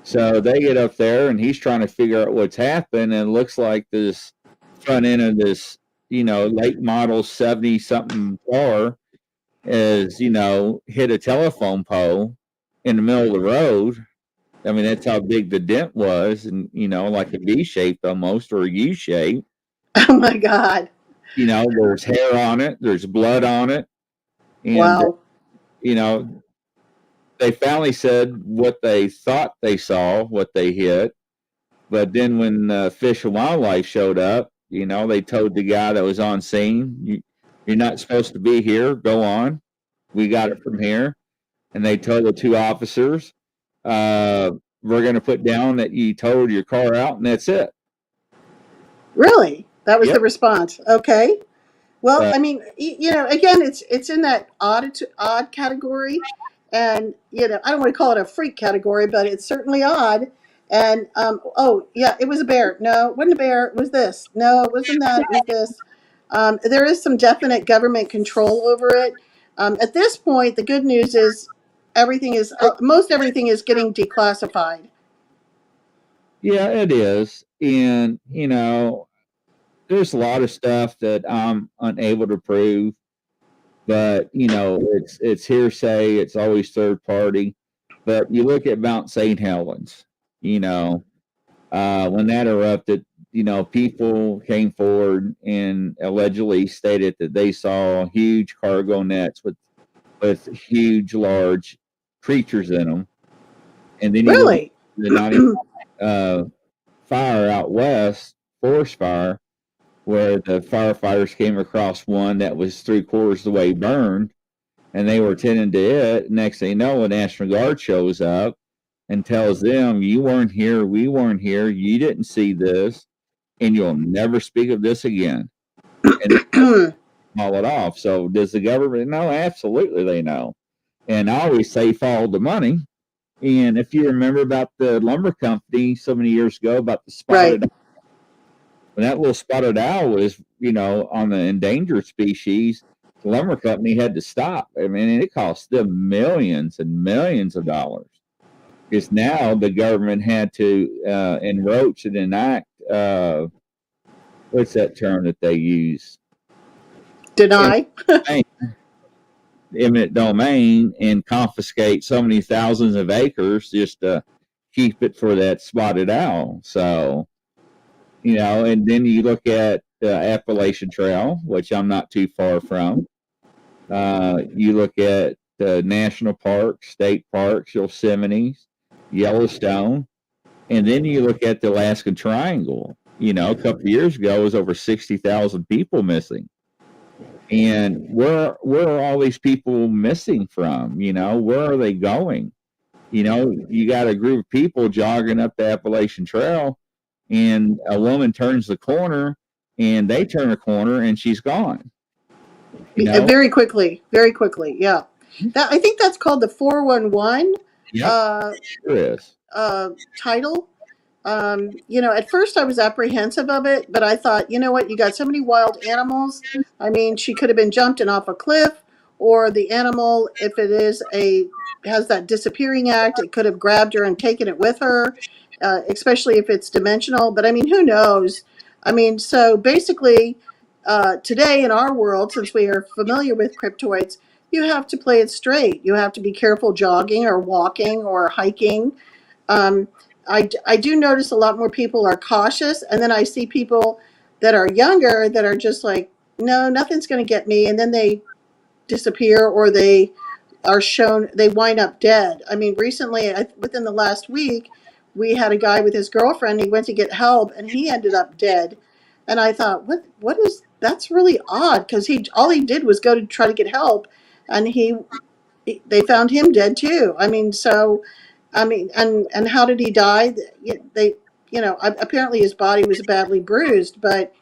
So they get up there, and he's trying to figure out what's happened. And it looks like this front end of this, late model 70-something car has, hit a telephone pole in the middle of the road. I mean, that's how big the dent was, and, like a V shape almost, or a U shape. Oh, my God. There's hair on it, there's blood on it. And, wow. They finally said what they thought they saw, what they hit. But then when Fish and Wildlife showed up, they told the guy that was on scene, you're not supposed to be here, go on. We got it from here. And they told the 2 officers, we're going to put down that you towed your car out, and that's it. Really? That was Yep. the response. Okay. Well, I mean, again, it's in that odd category, and I don't want to call it a freak category, but it's certainly odd. And oh yeah, it was a bear. No, it wasn't a bear. It was this. No, it wasn't that. It was this. There is some definite government control over it. At this point, the good news is most everything is getting declassified. Yeah, it is. And, there's a lot of stuff that I'm unable to prove, but, it's hearsay. It's always third party. But you look at Mount St. Helens, when that erupted, people came forward and allegedly stated that they saw huge cargo nets with huge, large creatures in them. And then you look at Really? the 99 fire out west, forest fire, where the firefighters came across one that was 3/4 of the way burned, and they were tending to it. Next thing you know, a National Guard shows up and tells them, "You weren't here, we weren't here, you didn't see this, and you'll never speak of this again." And they haul it off. So does the government know? Absolutely, they know. And I always say follow the money. And if you remember about the lumber company so many years ago about the spotted Right. owl, when that little spotted owl was, on the endangered species, the lumber company had to stop. I mean, it cost them millions and millions of dollars. Because now the government had to enroach and enact, what's that term that they use? Deny. Eminent domain, and confiscate so many thousands of acres just to keep it for that spotted owl. So, and then you look at the Appalachian Trail, which I'm not too far from. You look at the national parks, state parks, Yosemite, Yellowstone, and then you look at the Alaskan Triangle. A couple of years ago, it was over 60,000 people missing. And where are all these people missing from? Where are they going? You got a group of people jogging up the Appalachian Trail, and a woman turns the corner, and they turn a corner, and she's gone. Very quickly. Very quickly. Yeah. I think that's called the 411 Yep, sure is. title. At first I was apprehensive of it, but I thought, you know what, you got so many wild animals. I mean, she could have been jumped and off a cliff, or the animal, if it has that disappearing act, it could have grabbed her and taken it with her, especially if it's dimensional. But I mean, who knows? I mean, so basically, today in our world, since we are familiar with cryptoids, you have to play it straight. You have to be careful jogging or walking or hiking. Um, I do notice a lot more people are cautious, and then I see people that are younger that are just like, no, nothing's going to get me, and then they disappear, or they wind up dead. I mean, recently, within the last week, we had a guy with his girlfriend. He went to get help, and he ended up dead. And I thought, what is that's really odd, because all he did was go to try to get help, and they found him dead too. I mean, so. I mean, and how did he die? Apparently his body was badly bruised, but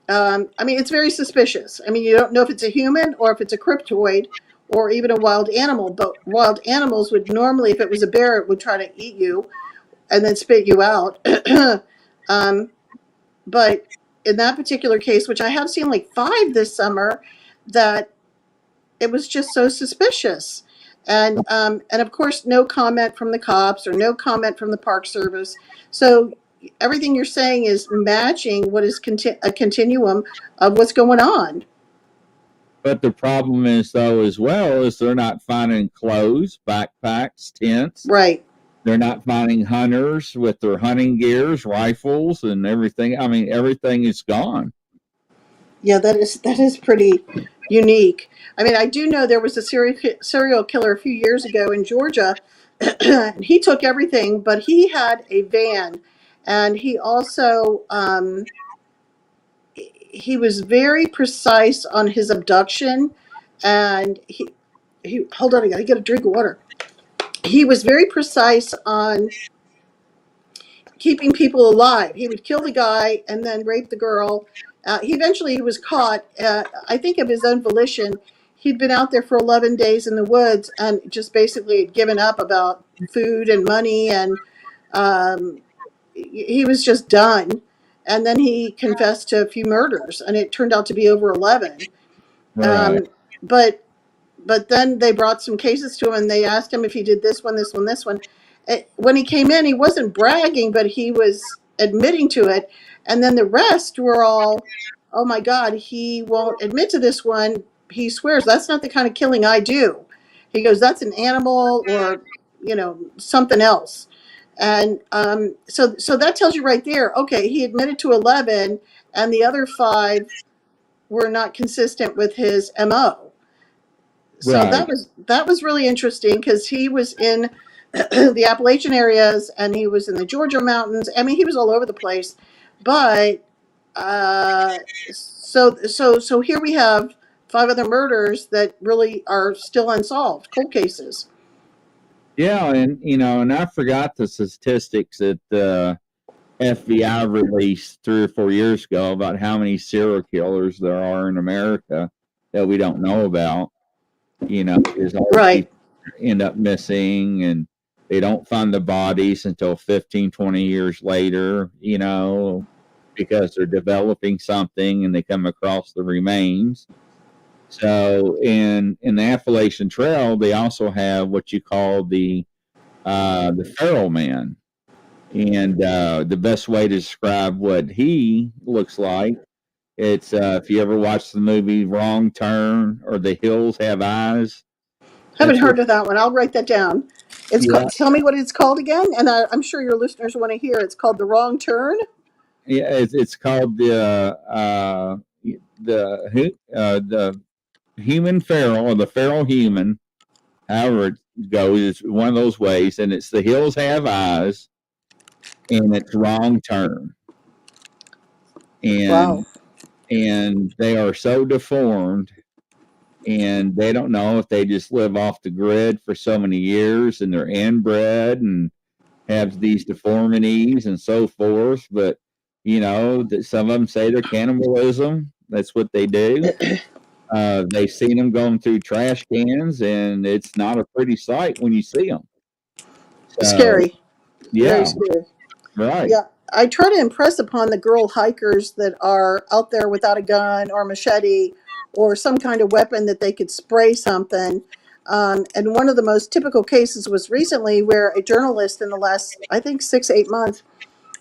I mean, it's very suspicious. I mean, you don't know if it's a human or if it's a cryptoid or even a wild animal. But wild animals would normally, if it was a bear, it would try to eat you and then spit you out. But in that particular case, which I have seen like 5 this summer, that it was just so suspicious. And of course, no comment from the cops or no comment from the Park Service. So everything you're saying is matching what is a continuum of what's going on. But the problem is, though, as well, is they're not finding clothes, backpacks, tents. Right. They're not finding hunters with their hunting gears, rifles, and everything. I mean, everything is gone. Yeah, that is pretty unique. I mean, I do know there was a serial killer a few years ago in Georgia. He took everything, but he had a van, and he also he was very precise on his abduction, and he hold on, I gotta get a drink of water. He was very precise on keeping people alive. He would kill the guy and then rape the girl. He eventually was caught. I think of his own volition. He'd been out there for 11 days in the woods and just basically had given up about food and money, and he was just done. and then he confessed to a few murders, and it turned out to be over 11. Right. But then they brought some cases to him, and they asked him if he did this one, this one, this one. When he came in, he wasn't bragging, but he was admitting to it. And then the rest were all, oh my God, he won't admit to this one. He swears that's not the kind of killing I do. He goes, that's an animal or, something else. And so that tells you right there, okay, he admitted to 11, and the other 5 were not consistent with his MO. So Right. that was really interesting because he was in the Appalachian areas and he was in the Georgia mountains. I mean, he was all over the place. But so here we have 5 other murders that really are still unsolved, cold cases. Yeah, and I forgot the statistics that the FBI released 3 or 4 years ago about how many serial killers there are in America that we don't know about. Because all these Right. end up missing, and they don't find the bodies until 15, 20 years later, because they're developing something and they come across the remains. So in the Appalachian Trail, they also have what you call the feral man. And the best way to describe what he looks like, it's if you ever watched the movie Wrong Turn or The Hills Have Eyes. Haven't heard of that one. I'll write that down. Tell me what it's called again, and I'm sure your listeners want to hear. It's called The Wrong Turn. Yeah, it's called the human feral, or the feral human, however it goes. It's one of those ways, and it's The Hills Have Eyes, and it's Wrong Turn. Wow. And they are so deformed, and they don't know if they just live off the grid for so many years and they're inbred and have these deformities and so forth. But that some of them say they're cannibalism. That's what they do. They've seen them going through trash cans, and it's not a pretty sight when you see them. Scary. Yeah. Very scary. Right. Yeah. I try to impress upon the girl hikers that are out there without a gun or machete or some kind of weapon that they could spray something. And one of the most typical cases was recently where a journalist in the last, I think, 6-8 months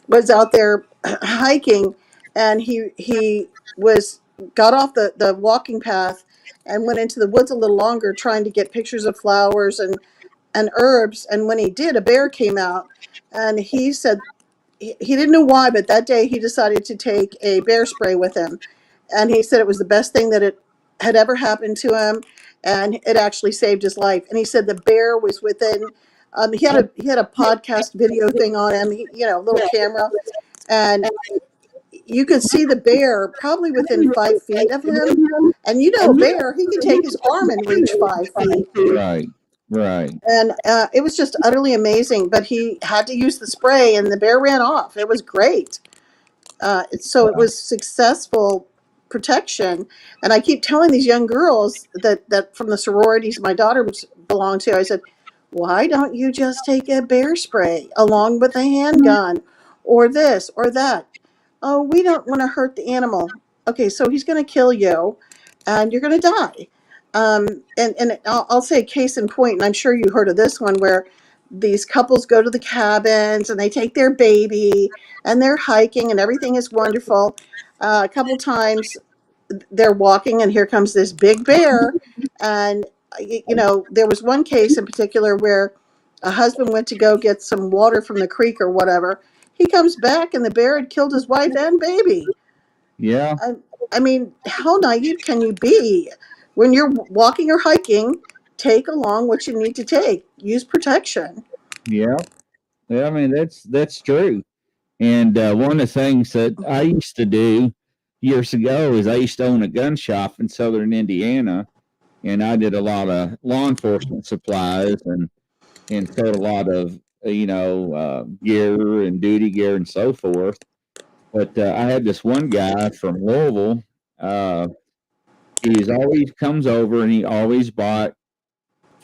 was out there hiking, and he got off the walking path and went into the woods a little longer trying to get pictures of flowers and herbs. And when he did, a bear came out, and he said he didn't know why, but that day he decided to take a bear spray with him. And he said it was the best thing that it had ever happened to him, and it actually saved his life. And he said the bear was within. He had a podcast video thing on him, a little camera, and you could see the bear probably within 5 feet of him. And a bear, he could take his arm and reach 5 feet. Right. And it was just utterly amazing. But he had to use the spray, and the bear ran off. It was great. So it was successful protection. And I keep telling these young girls that from the sororities my daughter belonged to, I said, why don't you just take a bear spray along with a handgun or this or that? Oh, we don't want to hurt the animal. Okay, so he's going to kill you and you're going to die. And I'll say case in point, and I'm sure you heard of this one, where these couples go to the cabins and they take their baby and they're hiking and everything is wonderful. A couple times they're walking and here comes this big bear. And, there was one case in particular where a husband went to go get some water from the creek or whatever. He comes back and the bear had killed his wife and baby. Yeah. I mean, how naive can you be? When you're walking or hiking, take along what you need to take. Use protection. Yeah. I mean, that's true. And one of the things that I used to do years ago is I used to own a gun shop in southern Indiana, and I did a lot of law enforcement supplies and sold a lot of gear and duty gear and so forth. But I had this one guy from Louisville. He's always comes over, and he always bought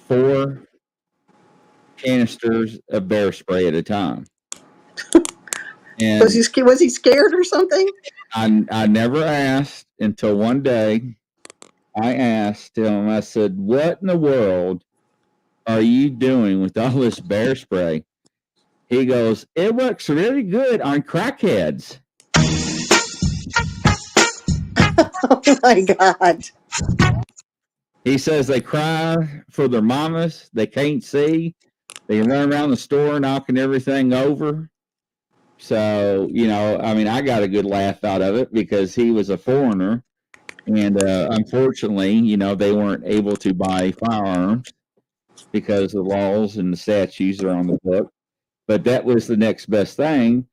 4 canisters of bear spray at a time. And Was he scared or something? I never asked until one day I asked him, I said, "What in the world are you doing with all this bear spray?" He goes, "It works really good on crackheads." Oh my God. He says they cry for their mamas. They can't see. They run around the store knocking everything over. So, I mean, I got a good laugh out of it because he was a foreigner. And unfortunately, they weren't able to buy firearms because the laws and the statutes are on the book. But that was the next best thing.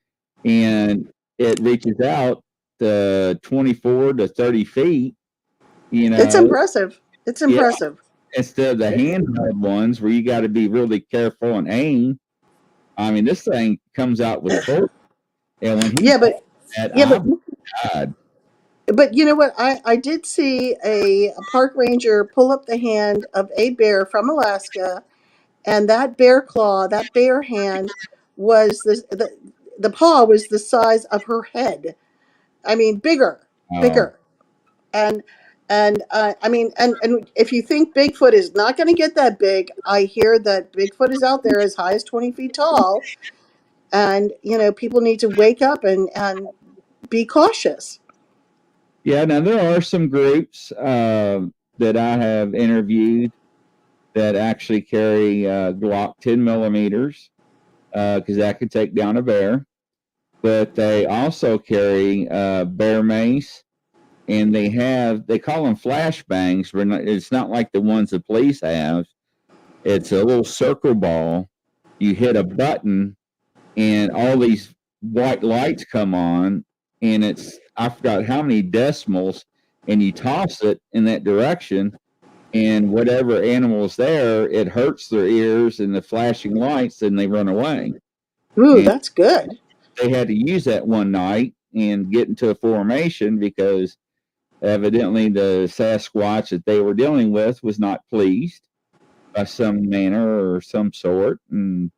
And it reaches out to 24 to 30 feet, It's impressive. It's impressive. instead of the handheld ones where you got to be really careful and aim. I mean, this thing comes out with force. And when he died. But you know what? I did see a park ranger pull up the hand of a bear from Alaska, and that bear claw, that bear hand, was the paw was the size of her head. I mean, bigger, and I mean, and if you think Bigfoot is not going to get that big, I hear that Bigfoot is out there as high as 20 feet tall, and people need to wake up and be cautious. Yeah, now there are some groups that I have interviewed that actually carry Glock 10 millimeters because that could take down a bear. But they also carry bear mace, and they call them flashbangs. It's not like the ones the police have. It's a little circle ball. You hit a button, and all these white lights come on, and I forgot how many decimals, and you toss it in that direction, and whatever animal's there, it hurts their ears and the flashing lights, and they run away. Ooh, And that's good. they had to use that one night and get into a formation because evidently the Sasquatch that they were dealing with was not pleased by some manner or some sort, and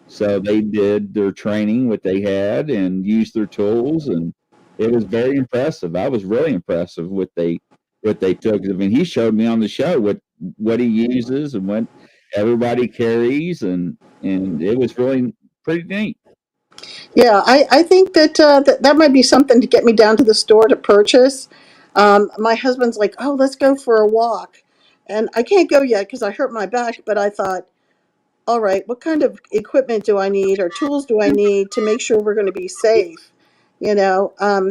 so they did their training, what they had, and used their tools, and it was very impressive. I was really impressed with what they took. I mean, he showed me on the show what he uses and what everybody carries, and it was really pretty neat. Yeah, I think that might be something to get me down to the store to purchase. My husband's like, "Oh, let's go for a walk," and I can't go yet because I hurt my back. But I thought, all right, what kind of equipment do I need or tools do I need to make sure we're going to be safe? You know, I'm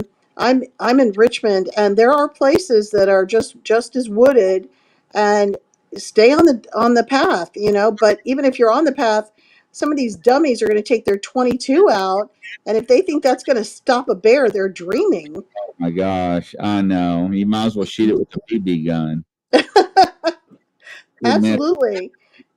in Richmond, and there are places that are just as wooded, and stay on the path. But even if you're on the path, some of these dummies are going to take their 22 out, and if they think that's going to stop a bear, they're dreaming. Oh my gosh, I know. You might as well shoot it with a BB gun. Absolutely.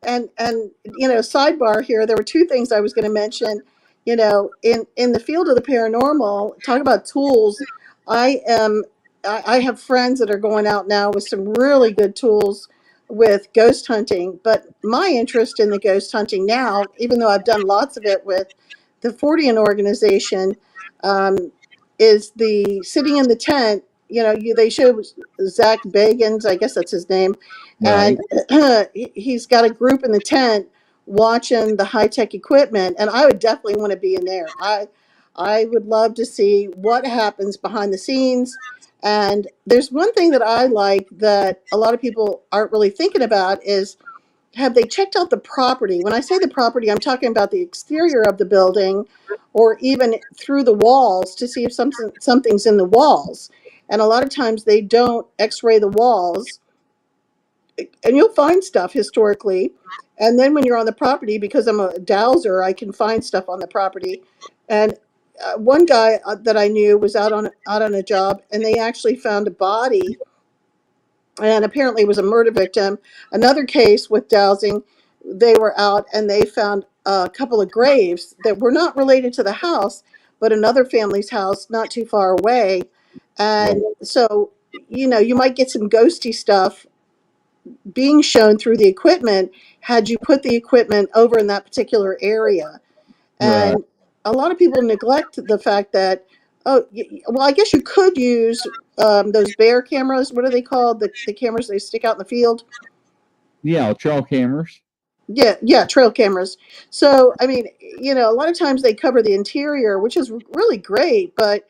And sidebar here, there were two things I was going to mention. In the field of the paranormal, talk about tools. I am I have friends that are going out now with some really good tools with ghost hunting, but my interest in the ghost hunting now, even though I've done lots of it with the Fortean organization, um, is the sitting in the tent. They show Zach Bagans, I guess that's his name, Right. and he's got a group in the tent watching the high tech equipment, and I would definitely want to be in there. I would love to see what happens behind the scenes. And there's one thing that I like that a lot of people aren't really thinking about is, have they checked out the property? When I say the property, I'm talking about the exterior of the building or even through the walls to see if something's in the walls. And a lot of times they don't x-ray the walls, and you'll find stuff historically. And then when you're on the property, because I'm a dowser, I can find stuff on the property. And one guy that I knew was out on a job, and they actually found a body, and apparently it was a murder victim. Another case with dowsing, they were out and they found a couple of graves that were not related to the house, but another family's house not too far away. And so, you might get some ghosty stuff being shown through the equipment had you put the equipment over in that particular area. Right. And a lot of people neglect the fact that, well, I guess you could use those bear cameras. What are they called? The cameras they stick out in the field. Yeah, trail cameras. Yeah, trail cameras. So, I mean, a lot of times they cover the interior, which is really great. But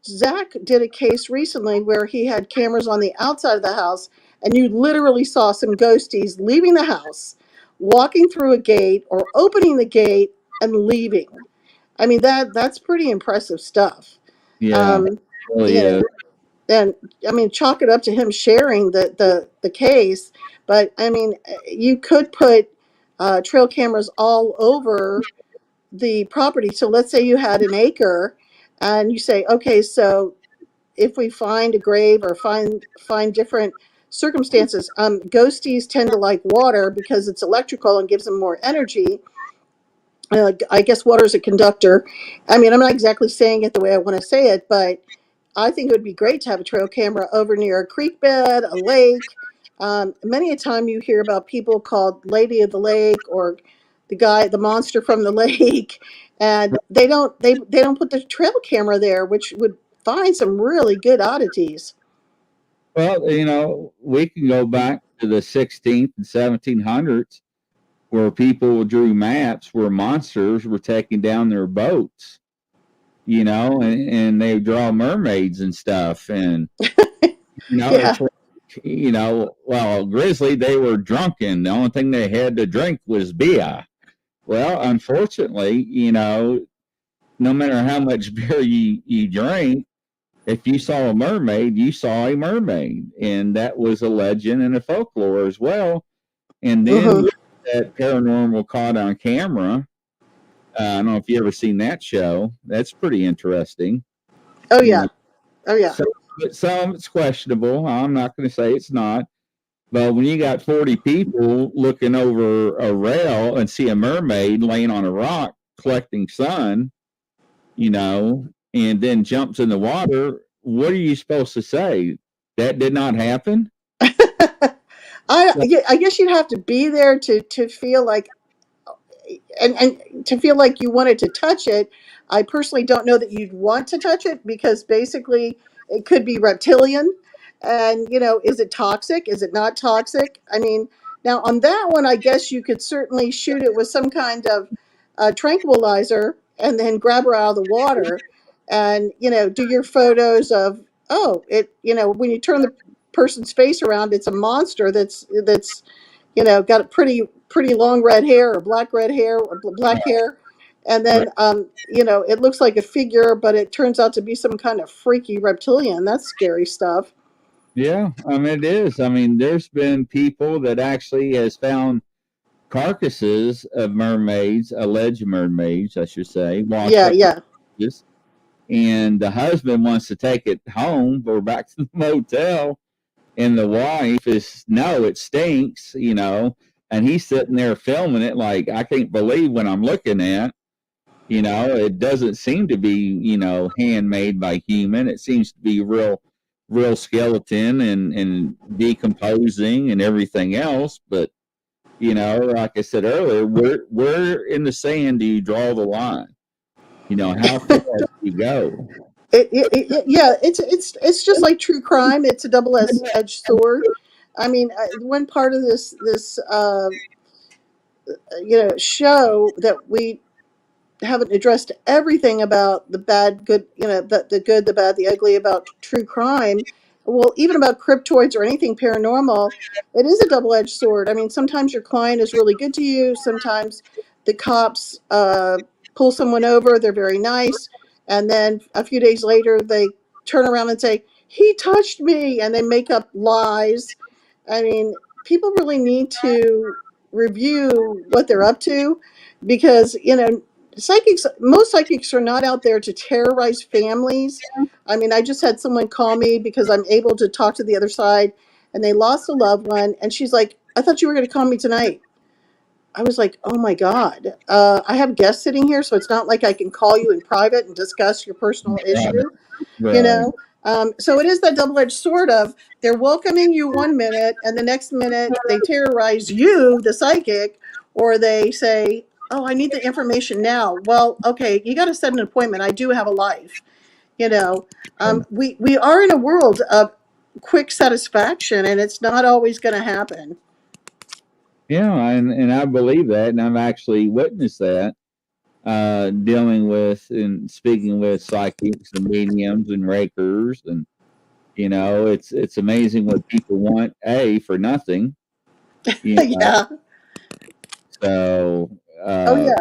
Zach did a case recently where he had cameras on the outside of the house, and you literally saw some ghosties leaving the house, walking through a gate or opening the gate and leaving. I mean, that's pretty impressive stuff. Yeah, Um, really you know, is. and I mean, chalk it up to him sharing the case. But I mean, you could put trail cameras all over the property. So let's say you had an acre, and you say, okay, so if we find a grave or find different circumstances, ghosties tend to like water because it's electrical and gives them more energy. I guess water is a conductor. I mean, I'm not exactly saying it the way I want to say it, but I think it would be great to have a trail camera over near a creek bed, a lake. Many a time you hear about people called Lady of the Lake or the monster from the lake, and they don't put the trail camera there, which would find some really good oddities. Well, we can go back to the 16th and 1700s where people drew maps where monsters were taking down their boats, and they draw mermaids and stuff. And, Yeah. it's like, well, Grizzly, they were drunken. The only thing they had to drink was beer. Well, unfortunately, no matter how much beer you drink, if you saw a mermaid, you saw a mermaid. And that was a legend and a folklore as well. And then Hmm. that paranormal caught on camera. I don't know if you ever seen that show. That's pretty interesting. Oh You yeah. know, Oh yeah. so, but some it's questionable. I'm not going to say it's not. But when you got 40 people looking over a rail and see a mermaid laying on a rock collecting sun, and then jumps in the water, what are you supposed to say? That did not happen? I guess you'd have to be there to feel like, and to feel like you wanted to touch it. I personally don't know that you'd want to touch it because basically it could be reptilian. And, is it toxic? Is it not toxic? I mean, now on that one, I guess you could certainly shoot it with some kind of tranquilizer and then grab her out of the water and, do your photos of, oh, when you turn the person's face around, it's a monster that's got a pretty long red hair or black red hair or black hair, and Right. then it looks like a figure, but it turns out to be some kind of freaky reptilian. That's scary stuff. Yeah, I mean it is. I mean, there's been people that actually has found carcasses of mermaids, alleged mermaids, I should say, washed Yeah, up yeah. carcasses, and the husband wants to take it home or back to the motel, and the wife is no, it stinks, and he's sitting there filming it like I can't believe what I'm looking at. It doesn't seem to be, handmade by human. It seems to be real skeleton and decomposing and everything else. But, like I said earlier, where in the sand do you draw the line? How far do you go? Yeah, it's just like true crime. It's a double-edged sword. I mean, one part of this show that we haven't addressed everything about the bad, good, the good, the bad, the ugly about true crime. Well, even about cryptoids or anything paranormal, it is a double-edged sword. I mean, sometimes your client is really good to you. Sometimes the cops pull someone over. They're very nice, and then a few days later, they turn around and say, "He touched me," and they make up lies. I mean, people really need to review what they're up to because most psychics are not out there to terrorize families. I mean, I just had someone call me because I'm able to talk to the other side, and they lost a loved one, and she's like, "I thought you were going to call me tonight." I was like, "Oh my god, I have guests sitting here, so it's not like I can call you in private and discuss your personal Right. issue." you Right. know so it is that double-edged sword of they're welcoming you one minute and the next minute they terrorize you, the psychic, or they say, oh, I need the information now. Well, okay, you got to set an appointment. I do have a life. You know, we are in a world of quick satisfaction, and it's not always going to happen. Yeah, and I believe that, and I've actually witnessed that, dealing with and speaking with psychics and mediums and rakers, and it's amazing what people want for nothing. Yeah. So Oh yeah.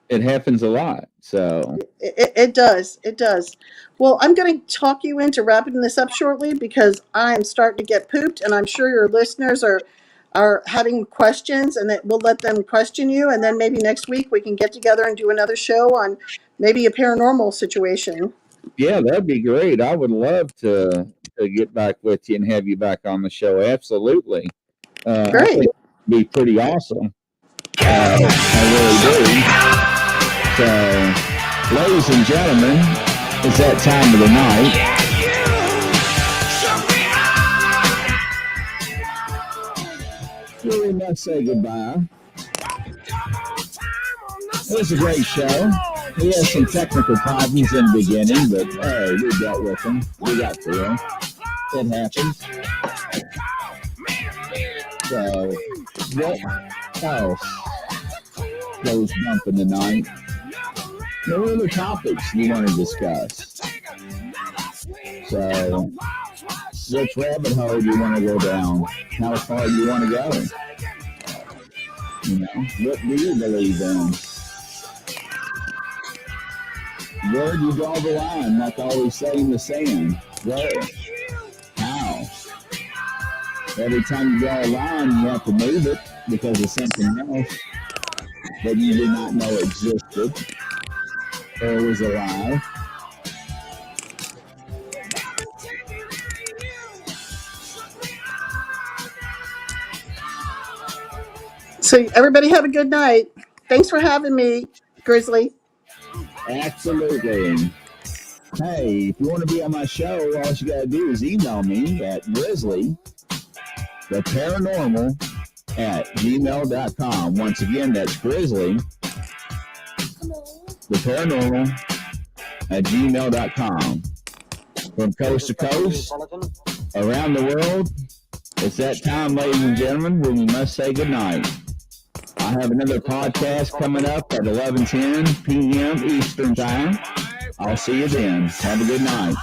it happens a lot. So It does. It does. Well, I'm going to talk you into wrapping this up shortly because I'm starting to get pooped, and I'm sure your listeners are having questions, and that we'll let them question you, and then maybe next week we can get together and do another show on maybe a paranormal situation. yeah, that'd be great. I would love to get back with you and have you back on the show. Absolutely. I Great. think it'd be pretty awesome. I really do. So, ladies and gentlemen, it's that time of the night. We must say goodbye. It was a great show. We had some technical problems in the beginning, but hey, we dealt with them. We got through them. It happens. So, what else goes bumping tonight? What other topics you want to discuss? So, which rabbit hole do you want to go down? How far do you want to go? What do you believe in? Where do you draw the line? Like I always say in the sand. Where? How? Every time you draw a line, you have to move it because of something else that you did not know existed or was alive. So everybody have a good night. Thanks for having me, Grizzly. Absolutely. Hey, if you want to be on my show, all you got to do is email me at Grizzly, the paranormal @gmail.com. Once again, that's Grizzly, the paranormal @gmail.com. From coast to coast, around the world, it's that time, ladies and gentlemen, when we must say goodnight. I have another podcast coming up at 11:10 p.m. Eastern Time. I'll see you then. Have a good night.